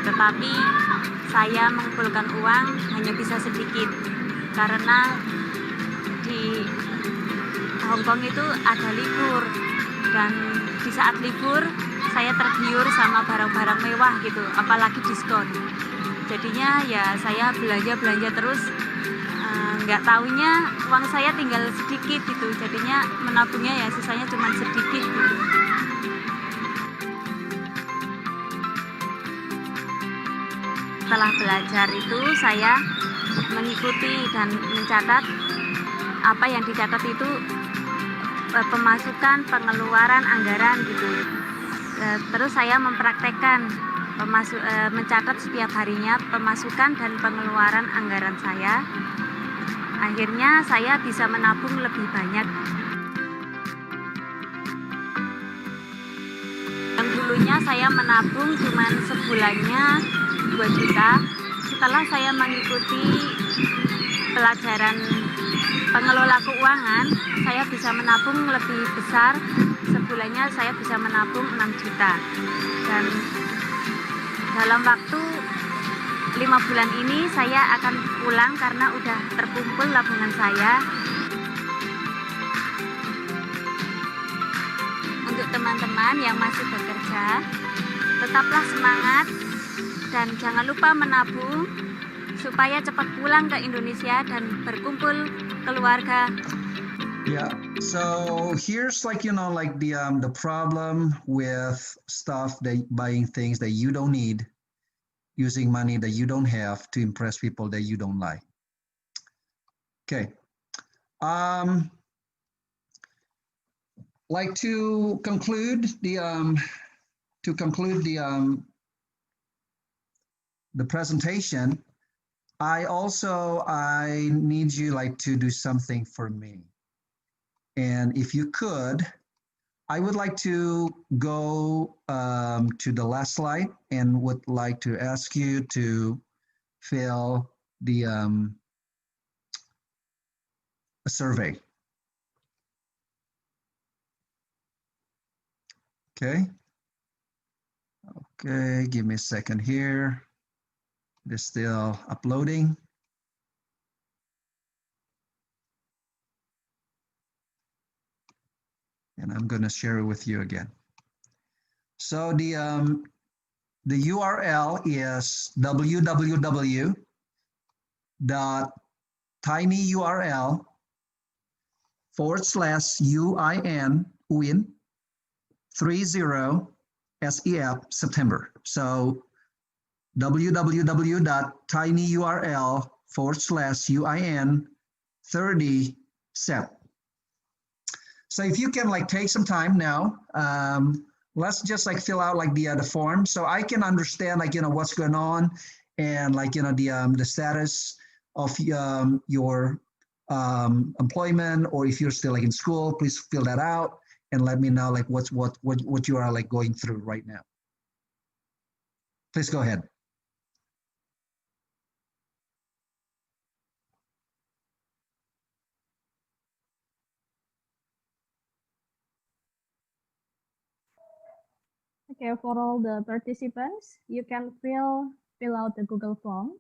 tetapi saya mengumpulkan uang hanya bisa sedikit karena di Hong Kong itu ada libur, dan di saat libur saya tergiur sama barang-barang mewah gitu, apalagi diskon. Jadinya ya saya belanja terus, nggak taunya uang saya tinggal sedikit gitu, jadinya menabungnya ya sisanya cuma sedikit gitu. Setelah belajar itu saya mengikuti dan mencatat apa yang dicatat itu, pemasukan, pengeluaran, anggaran gitu. Terus saya mempraktekkan mencatat setiap harinya pemasukan dan pengeluaran anggaran saya. Akhirnya saya bisa menabung lebih banyak. Yang dulunya saya menabung cuma sebulannya 2 juta. Setelah saya mengikuti pelajaran pengelola keuangan, saya bisa menabung lebih besar. Sebulannya saya bisa menabung 6 juta. Dan dalam waktu 5 bulan ini saya akan pulang karena udah terkumpul tabungan saya. Untuk teman-teman yang masih bekerja, tetaplah semangat dan jangan lupa menabung supaya cepat pulang ke Indonesia dan berkumpul keluarga.
Yeah. So here's like the problem with stuff that buying things that you don't need, using money that you don't have to impress people that you don't like. Okay. Like to conclude the presentation, I need you like to do something for me. And if you could, I would like to go to the last slide and would like to ask you to fill the a survey. Okay. Okay, give me a second here. It is still uploading. And I'm going to share it with you again. So the URL is www.tinyurl/UIN 30 September. So www.tinyurl/UIN 30 Sep. So if you can like take some time now, let's just like fill out like the form so I can understand like what's going on and like the status of your employment, or if you're still like in school, please fill that out and let me know like what you are like going through right now. Please go ahead.
Okay, for all the participants, you can fill out the Google form.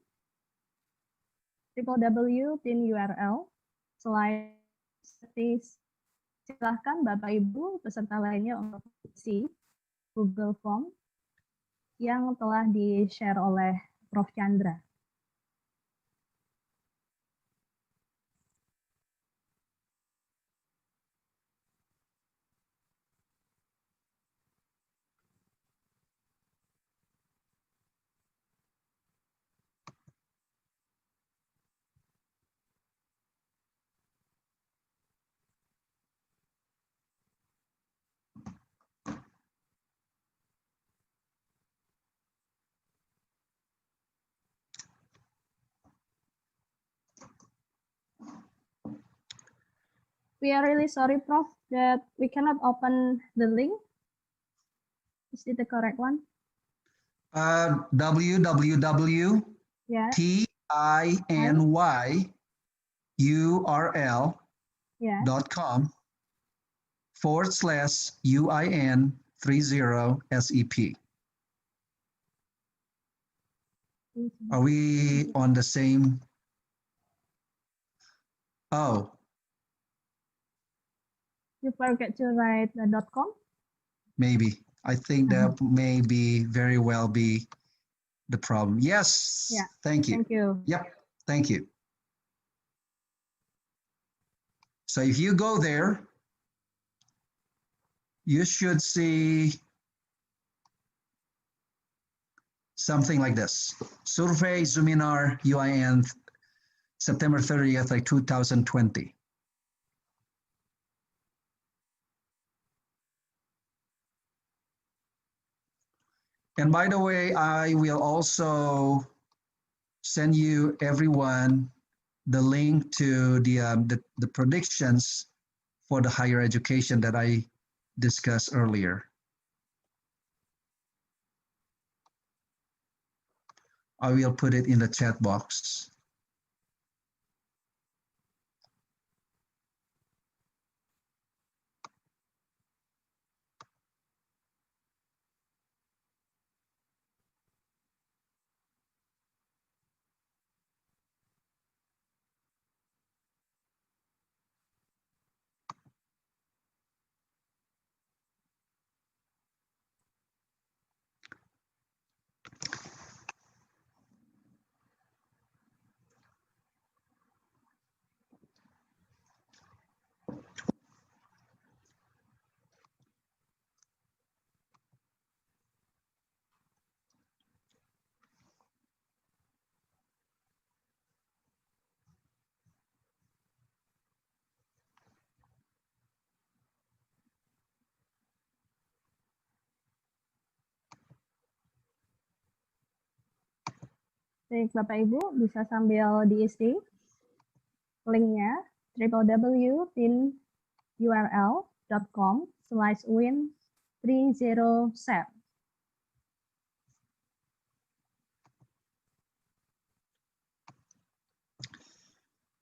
www.tinyurl. Silahkan Bapak Ibu peserta lainnya untuk isi Google Form. yang telah di-share oleh Prof. Chandra. We are really sorry, Prof, that we cannot open the link. Is it the correct one? Yeah,
tinyurl.com/UIN30SEP. Are we on the same? Oh,
you forget to write the .com?
maybe. I think that may be very well be the problem. Yes.
Yeah.
Thank you.
Thank you.
Yep. Thank you. So if you go there, you should see something like this. Survey Zoominar UIN September 30th, 2020. And by the way, I will also send you everyone the link to the predictions for the higher education that I discussed earlier. I will put it in the chat box.
Baik, Bapak Ibu, bisa sambil diisi linknya www.tinyurl.com/win30sep.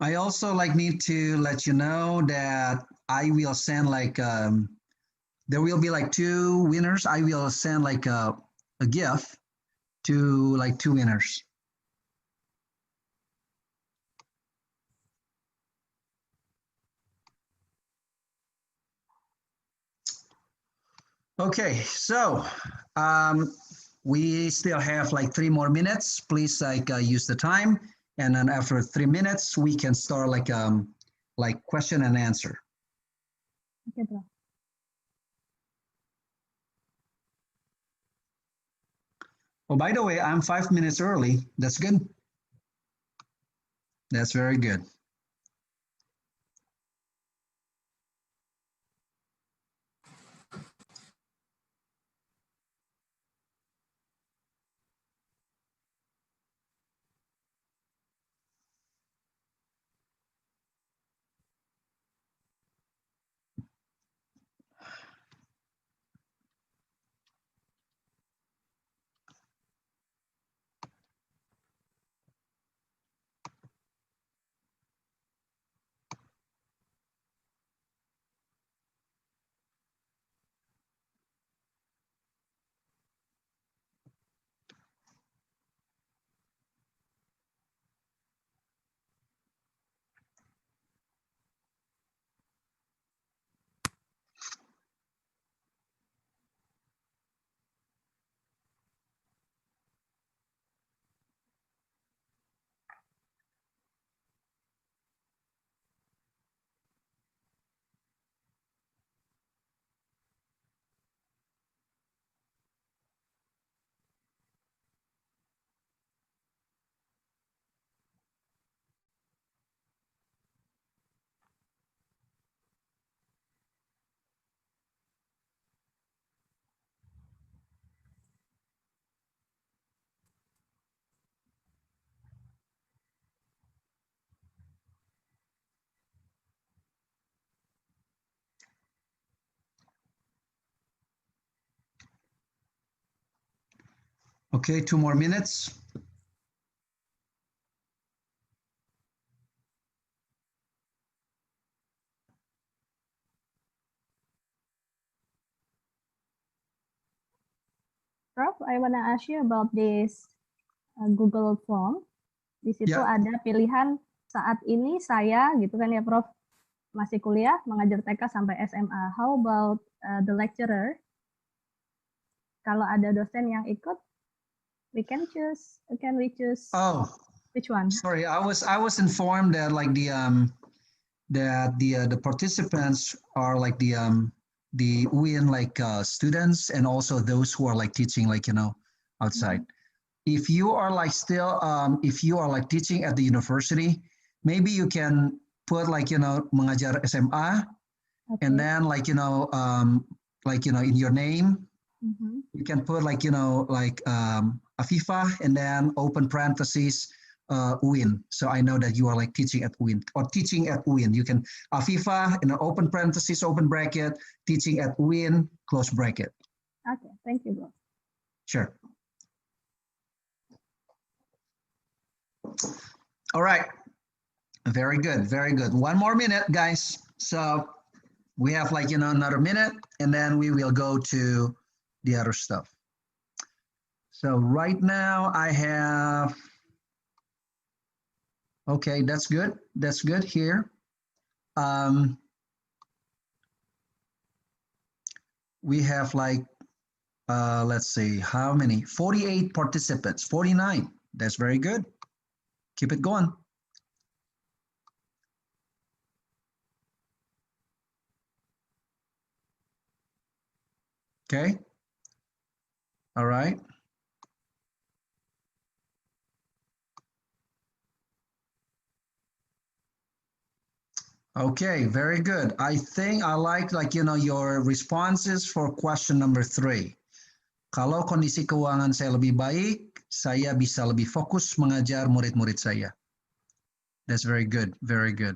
I also need to let you know that I will send there will be 2 winners. I will send a gift to 2 winners. Okay, so we still have 3 more minutes. Please use the time, and then after 3 minutes, we can start question and answer.
Oke, Prof.
Oh, by the way, I'm 5 minutes early. That's good. That's very good. Okay, 2 more minutes.
Prof, I want to ask you about this Google Form. Di situ
Ya.
ada pilihan saat ini saya gitu kan ya Prof, masih kuliah mengajar TK sampai SMA. How about the lecturer? Kalau ada dosen yang ikut, can we choose
Oh,
which one?
sorry. I was informed that like the participants are like the UIN like students and also those who are like teaching like outside. If you are like still if you are like teaching at the university, maybe you can put like mengajar SMA,
Okay.
and then like in your name you can put like Afifa and then open parentheses UIN. So I know that you are like teaching at UIN or teaching at UIN. You can Afifa in an open parentheses, open bracket, teaching at UIN, close bracket.
Okay, thank you, bro.
Sure. All right. Very good. Very good. 1 more minute, guys. So we have like, another minute and then we will go to the other stuff. So right now I have, okay, that's good. That's good here. We have like, let's see, how many? 48 participants, 49. That's very good. Keep it going. Okay. All right. Okay, very good. I think I like your responses for question number 3. Kalau kondisi keuangan saya lebih baik, saya bisa lebih fokus mengajar murid-murid saya. That's very good, very good.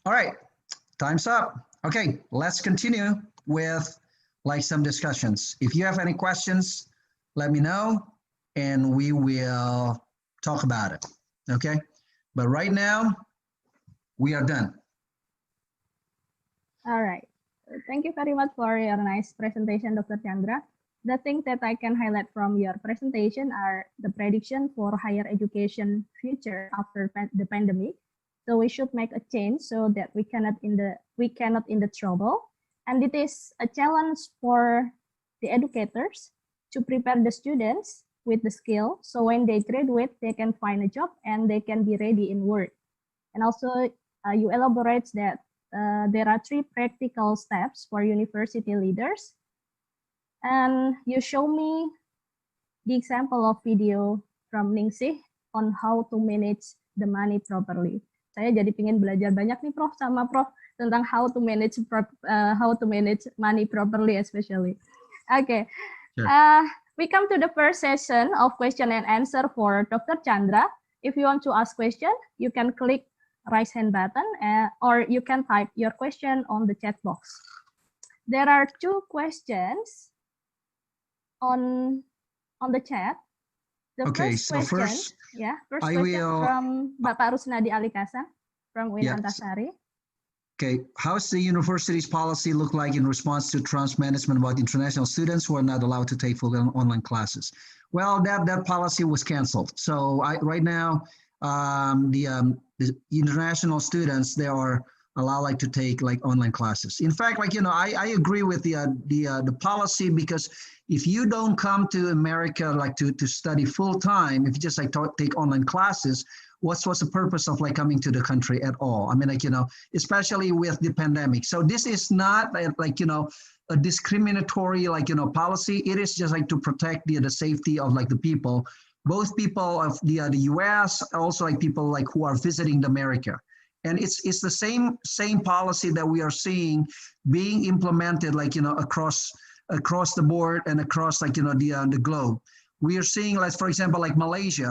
All right, time's up. Okay, let's continue with like some discussions. If you have any questions, let me know and we will talk about it, okay? But right now, we are done.
All right. Thank you very much for your nice presentation, Dr. Chandra. The things that I can highlight from your presentation are the prediction for higher education future after the pandemic. So we should make a change so that we cannot in the trouble. And it is a challenge for the educators to prepare the students with the skill. So when they graduate, they can find a job and they can be ready in work. And also you elaborate that there are 3 practical steps for university leaders. And you show me the example of video from Ningsih on how to manage the money properly. Saya jadi pengen belajar banyak nih Prof sama Prof tentang how to manage money properly especially. Okay. Sure. We come to the first session of question and answer for Dr. Chandra. If you want to ask question, you can click raise hand button or you can type your question on the chat box. There are 2 questions on the chat. The
okay,
first
so
question, first
I
question
will,
from Bapak Rusnadi Alikasa from UIN Antasari.
Okay, how's the university's policy look like in response to Trump's management about international students who are not allowed to take full online classes? Well, that policy was canceled. So right now, the international students, they are allowed like to take like online classes. In fact, like I agree with the policy, because if you don't come to America like to study full time, if you just like take online classes, what's the purpose of like coming to the country at all? I mean, like especially with the pandemic. So this is not like a discriminatory like policy. It is just like to protect the safety of like the people, both people of the U.S., also like people like who are visiting America. And it's the same policy that we are seeing being implemented like across the board and across like the globe. We are seeing, like for example, like Malaysia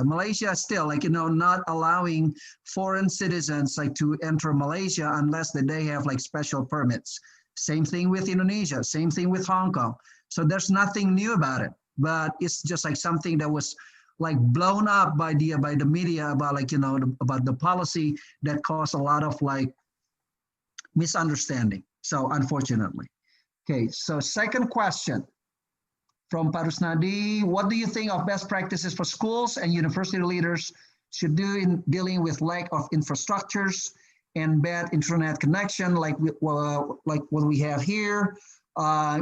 is still like not allowing foreign citizens like to enter Malaysia unless that they have like special permits. Same thing with Indonesia, same thing with Hong Kong. So there's nothing new about it, but it's just like something that was like blown up by the media about like, you know, about the policy that caused a lot of like misunderstanding. So unfortunately. Okay, so second question from Parusnadi. What do you think of best practices for schools and university leaders should do in dealing with lack of infrastructures and bad internet connection like what we have here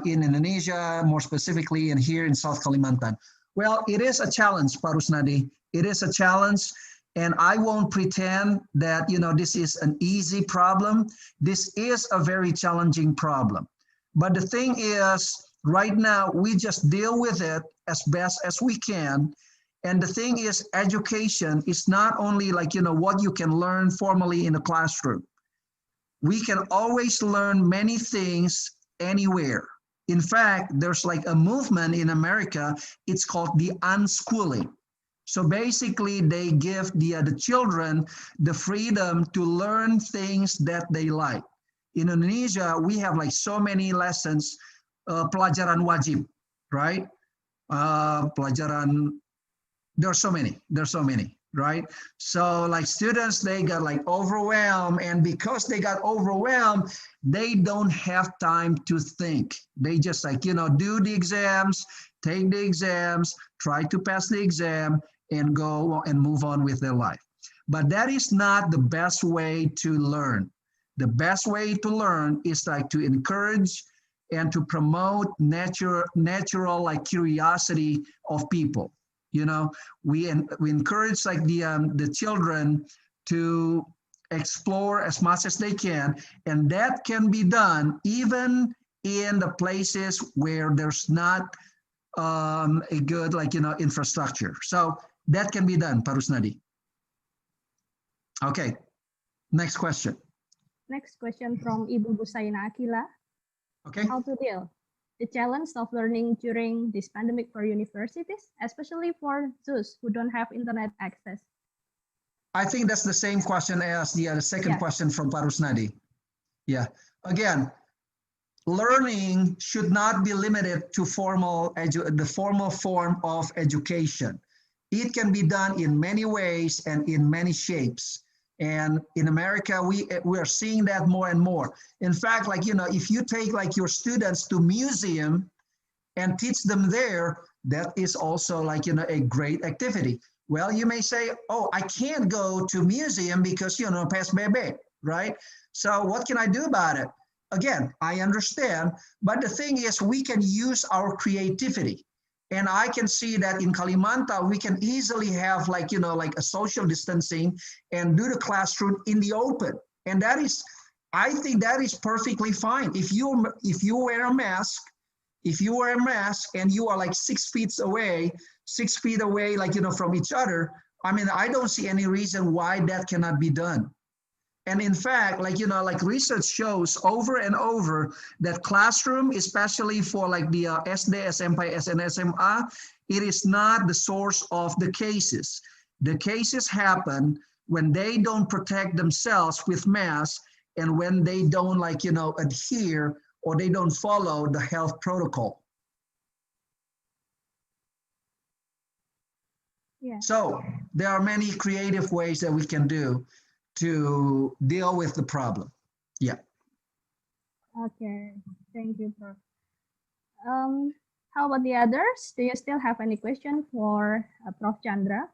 in Indonesia, more specifically in here in South Kalimantan? Well, it is a challenge, Parusnadi. It is a challenge, and I won't pretend that, you know, this is an easy problem. This is a very challenging problem. But the thing is, right now, we just deal with it as best as we can. And the thing is, education is not only like, you know, what you can learn formally in the classroom. We can always learn many things anywhere. In fact, there's like a movement in America, it's called the unschooling. So basically, they give the children the freedom to learn things that they like. In Indonesia, we have like so many lessons, pelajaran wajib, right? Pelajaran, there's so many, right? So like students, they got like overwhelmed, and because they got overwhelmed, they don't have time to think. They just like, you know, do the exams, take the exams, try to pass the exam, and go and move on with their life. But that is not the best way to learn. The best way to learn is like to encourage and to promote natural like curiosity of people. You know, we encourage like the children to explore as much as they can, and that can be done even in the places where there's not a good like, you know, infrastructure. So that can be done, Parusnadi. Okay, next question.
Next question from Ibu Busaina Akila.
Okay.
How to deal the challenge of learning during this pandemic for universities, especially for those who don't have internet access?
I think that's the same question as the second question from Parusnadi. Yeah. Again, learning should not be limited to the formal form of education. It can be done in many ways and in many shapes. And in America, we are seeing that more and more. In fact, like, you know, if you take like your students to museum and teach them there, that is also like, you know, a great activity. Well, you may say, oh, I can't go to museum because, you know, PSBB, right? So what can I do about it? Again, I understand, but the thing is we can use our creativity. And I can see that in Kalimantan, we can easily have like, you know, like a social distancing and do the classroom in the open. And that is, I think that is perfectly fine. If you wear a mask, and you are like 6 feet away, like, you know, from each other, I mean, I don't see any reason why that cannot be done. And in fact, like, you know, like research shows over and over that classroom, especially for like the SD, SMP, and SMA, it is not the source of the cases. The cases happen when they don't protect themselves with masks and when they don't like, you know, adhere or they don't follow the health protocol.
Yeah.
So there are many creative ways that we can do to deal with the problem. Yeah.
Okay, thank you, Prof. How about the others? Do you still have any question for Prof. Chandra?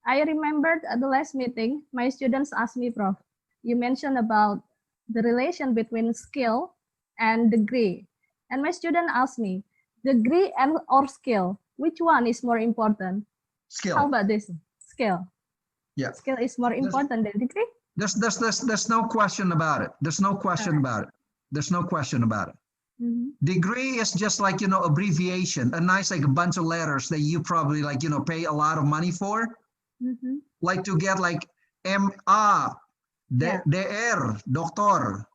I remembered at the last meeting, my students asked me, Prof, you mentioned about the relation between skill and degree. And my student asked me, degree and or skill, which one is more important?
Skill.
How about this? Skill.
Yeah.
Skill is more important than degree?
There's no question about it. There's no question about it. There's no question about it.
Mm-hmm.
Degree is just like, you know, abbreviation, a nice like a bunch of letters that you probably like, you know, pay a lot of money for.
Mm-hmm.
Like to get like MA, DR, doctor.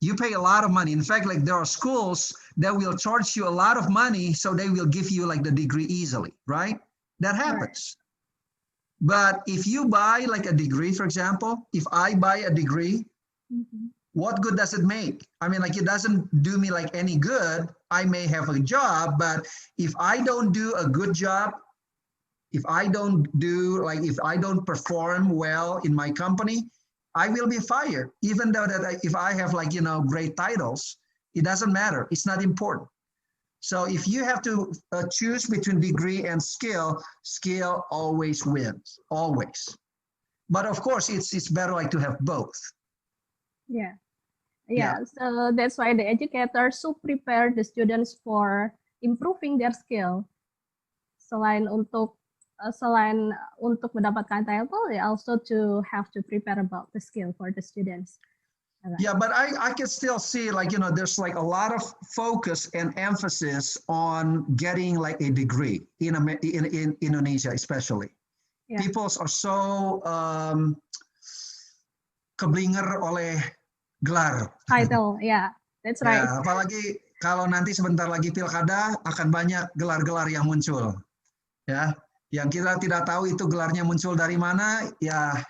You pay a lot of money. In fact, like there are schools that will charge you a lot of money so they will give you like the degree easily, right? That happens. Right. But if you buy like a degree, for example, if I buy a degree,
mm-hmm.
what good does it make? I mean, like, it doesn't do me like any good. I may have a job, but if I don't do a good job, if I don't perform well in my company, I will be fired. Even though if I have like, great titles, it doesn't matter. It's not important. So if you have to choose between degree and skill, skill always wins, always. But of course, it's better like to have both.
Yeah.
Yeah.
So that's why the educators should prepare the students for improving their skill. Selain untuk mendapatkan title, they also have to prepare about the skill for the students. Right.
Yeah, but I can still see like, there's like a lot of focus and emphasis on getting like a degree in Indonesia, especially.
Yeah.
People are so keblinger oleh gelar.
Title, yeah, that's right.
Ya, apalagi kalau nanti sebentar lagi pilkada akan banyak gelar-gelar yang muncul. Ya, yang kita tidak tahu itu gelarnya muncul dari mana, ya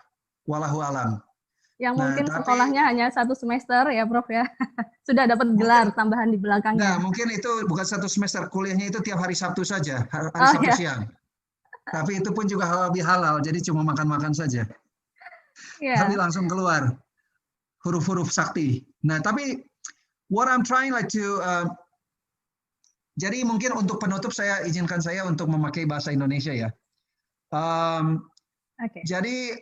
wallahu alam.
Yang mungkin sekolahnya hanya 1 semester ya, Prof ya. Sudah dapat gelar tambahan di belakangnya.
Nah, mungkin itu bukan 1 semester, kuliahnya itu tiap hari Sabtu saja, hari Sabtu siang. Tapi itu pun juga lebih halal, jadi cuma makan-makan saja.
Yeah.
Tapi langsung keluar huruf-huruf sakti. Nah, tapi what I'm trying like to jadi mungkin untuk penutup izinkan saya untuk memakai bahasa Indonesia ya. Jadi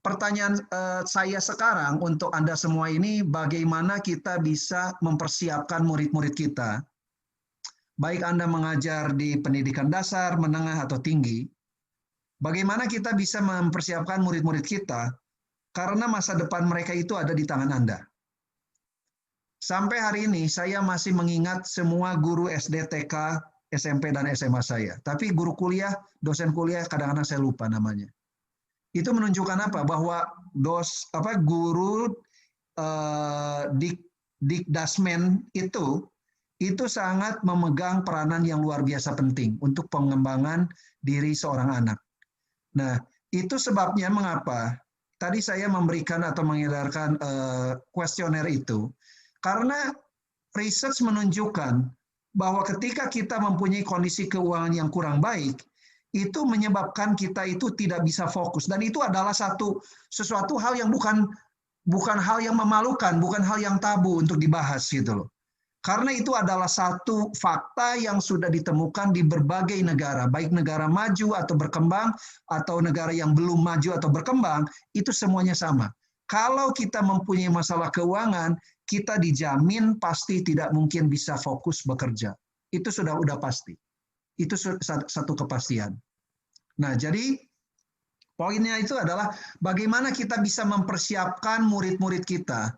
pertanyaan saya sekarang untuk Anda semua ini, bagaimana kita bisa mempersiapkan murid-murid kita, baik Anda mengajar di pendidikan dasar, menengah, atau tinggi, bagaimana kita bisa mempersiapkan murid-murid kita, karena masa depan mereka itu ada di tangan Anda. Sampai hari ini saya masih mengingat semua guru SD, TK, SMP, dan SMA saya. Tapi guru kuliah, dosen kuliah kadang-kadang saya lupa namanya. Itu menunjukkan apa? Bahwa guru dikdasmen itu sangat memegang peranan yang luar biasa penting untuk pengembangan diri seorang anak. Nah, itu sebabnya mengapa tadi saya memberikan atau mengedarkan kuesioner itu, karena research menunjukkan bahwa ketika kita mempunyai kondisi keuangan yang kurang baik, itu menyebabkan kita itu tidak bisa fokus, dan itu adalah sesuatu hal yang bukan hal yang memalukan, bukan hal yang tabu untuk dibahas gitu loh. Karena itu adalah satu fakta yang sudah ditemukan di berbagai negara, baik negara maju atau berkembang, atau negara yang belum maju atau berkembang, itu semuanya sama. Kalau kita mempunyai masalah keuangan, kita dijamin pasti tidak mungkin bisa fokus bekerja. Itu sudah pasti. Itu satu kepastian. Nah, jadi poinnya itu adalah bagaimana kita bisa mempersiapkan murid-murid kita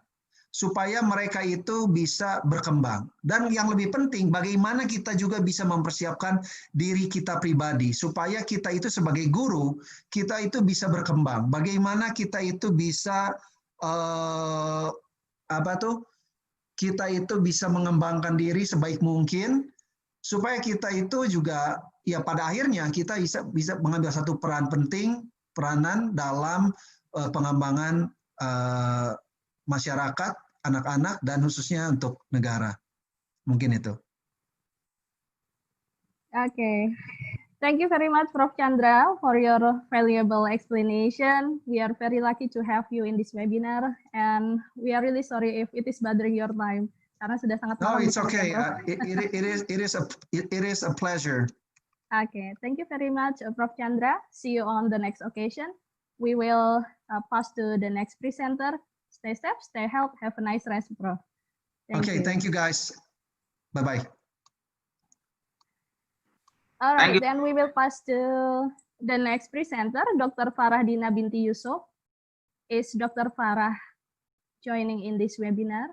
supaya mereka itu bisa berkembang. Dan yang lebih penting, bagaimana kita juga bisa mempersiapkan diri kita pribadi, supaya kita itu sebagai guru, kita itu bisa berkembang. Bagaimana kita itu bisa, kita itu bisa mengembangkan diri sebaik mungkin, supaya kita itu juga, ya pada akhirnya kita bisa mengambil satu peranan dalam pengembangan masyarakat, anak-anak, dan khususnya untuk negara. Mungkin itu.
Okay. Thank you very much, Prof. Chandra, for your valuable explanation. We are very lucky to have you in this webinar, and we are really sorry if it is bothering your time. Karena sudah sangat
No, it's okay. It is a pleasure.
Okay, thank you very much, Prof. Chandra. See you on the next occasion. We will pass to the next presenter. Stay safe, stay healthy, have a nice rest, Prof.
Thank you guys. Bye-bye.
All right, then we will pass to the next presenter, Dr. Farahdina binti Yusuf. Is Dr. Farah joining in this webinar?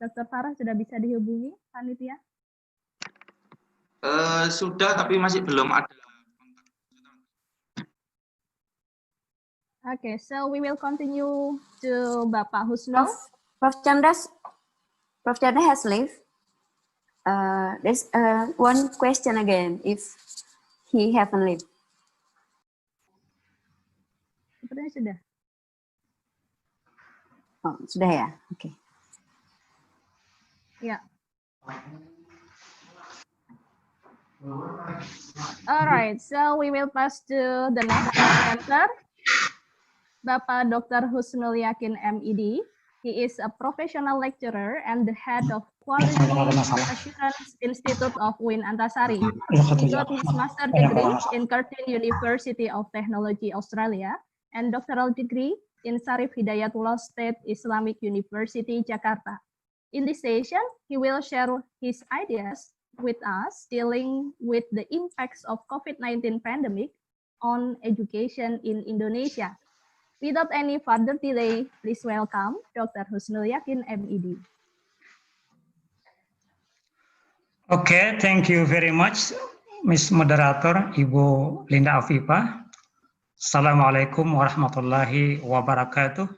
Dr. Farah sudah bisa dihubungi, panitia?
Sudah, tapi masih belum ada.
Okay, so we will continue to Bapak Husnul.
Prof. Chandra has left. There's one question again, if he haven't left.
Sepertinya sudah.
Oh, sudah ya? Oke.
Yeah. All right, so we will pass to the next presenter, Bapak Dr. Husnul Yakin MED. He is a professional lecturer and the head of Quality Assurance Institute of UIN Antasari. He got his master's degree in Curtin University of Technology, Australia, and doctoral degree in Sarif Hidayatullah State Islamic University, Jakarta. In this session, he will share his ideas with us dealing with the impacts of COVID-19 pandemic on education in Indonesia. Without any further delay, please welcome Dr. Husnul Yakin, MED.
Okay, thank you very much, Ms. Moderator, Ibu Linda Afifa. Assalamualaikum warahmatullahi wabarakatuh.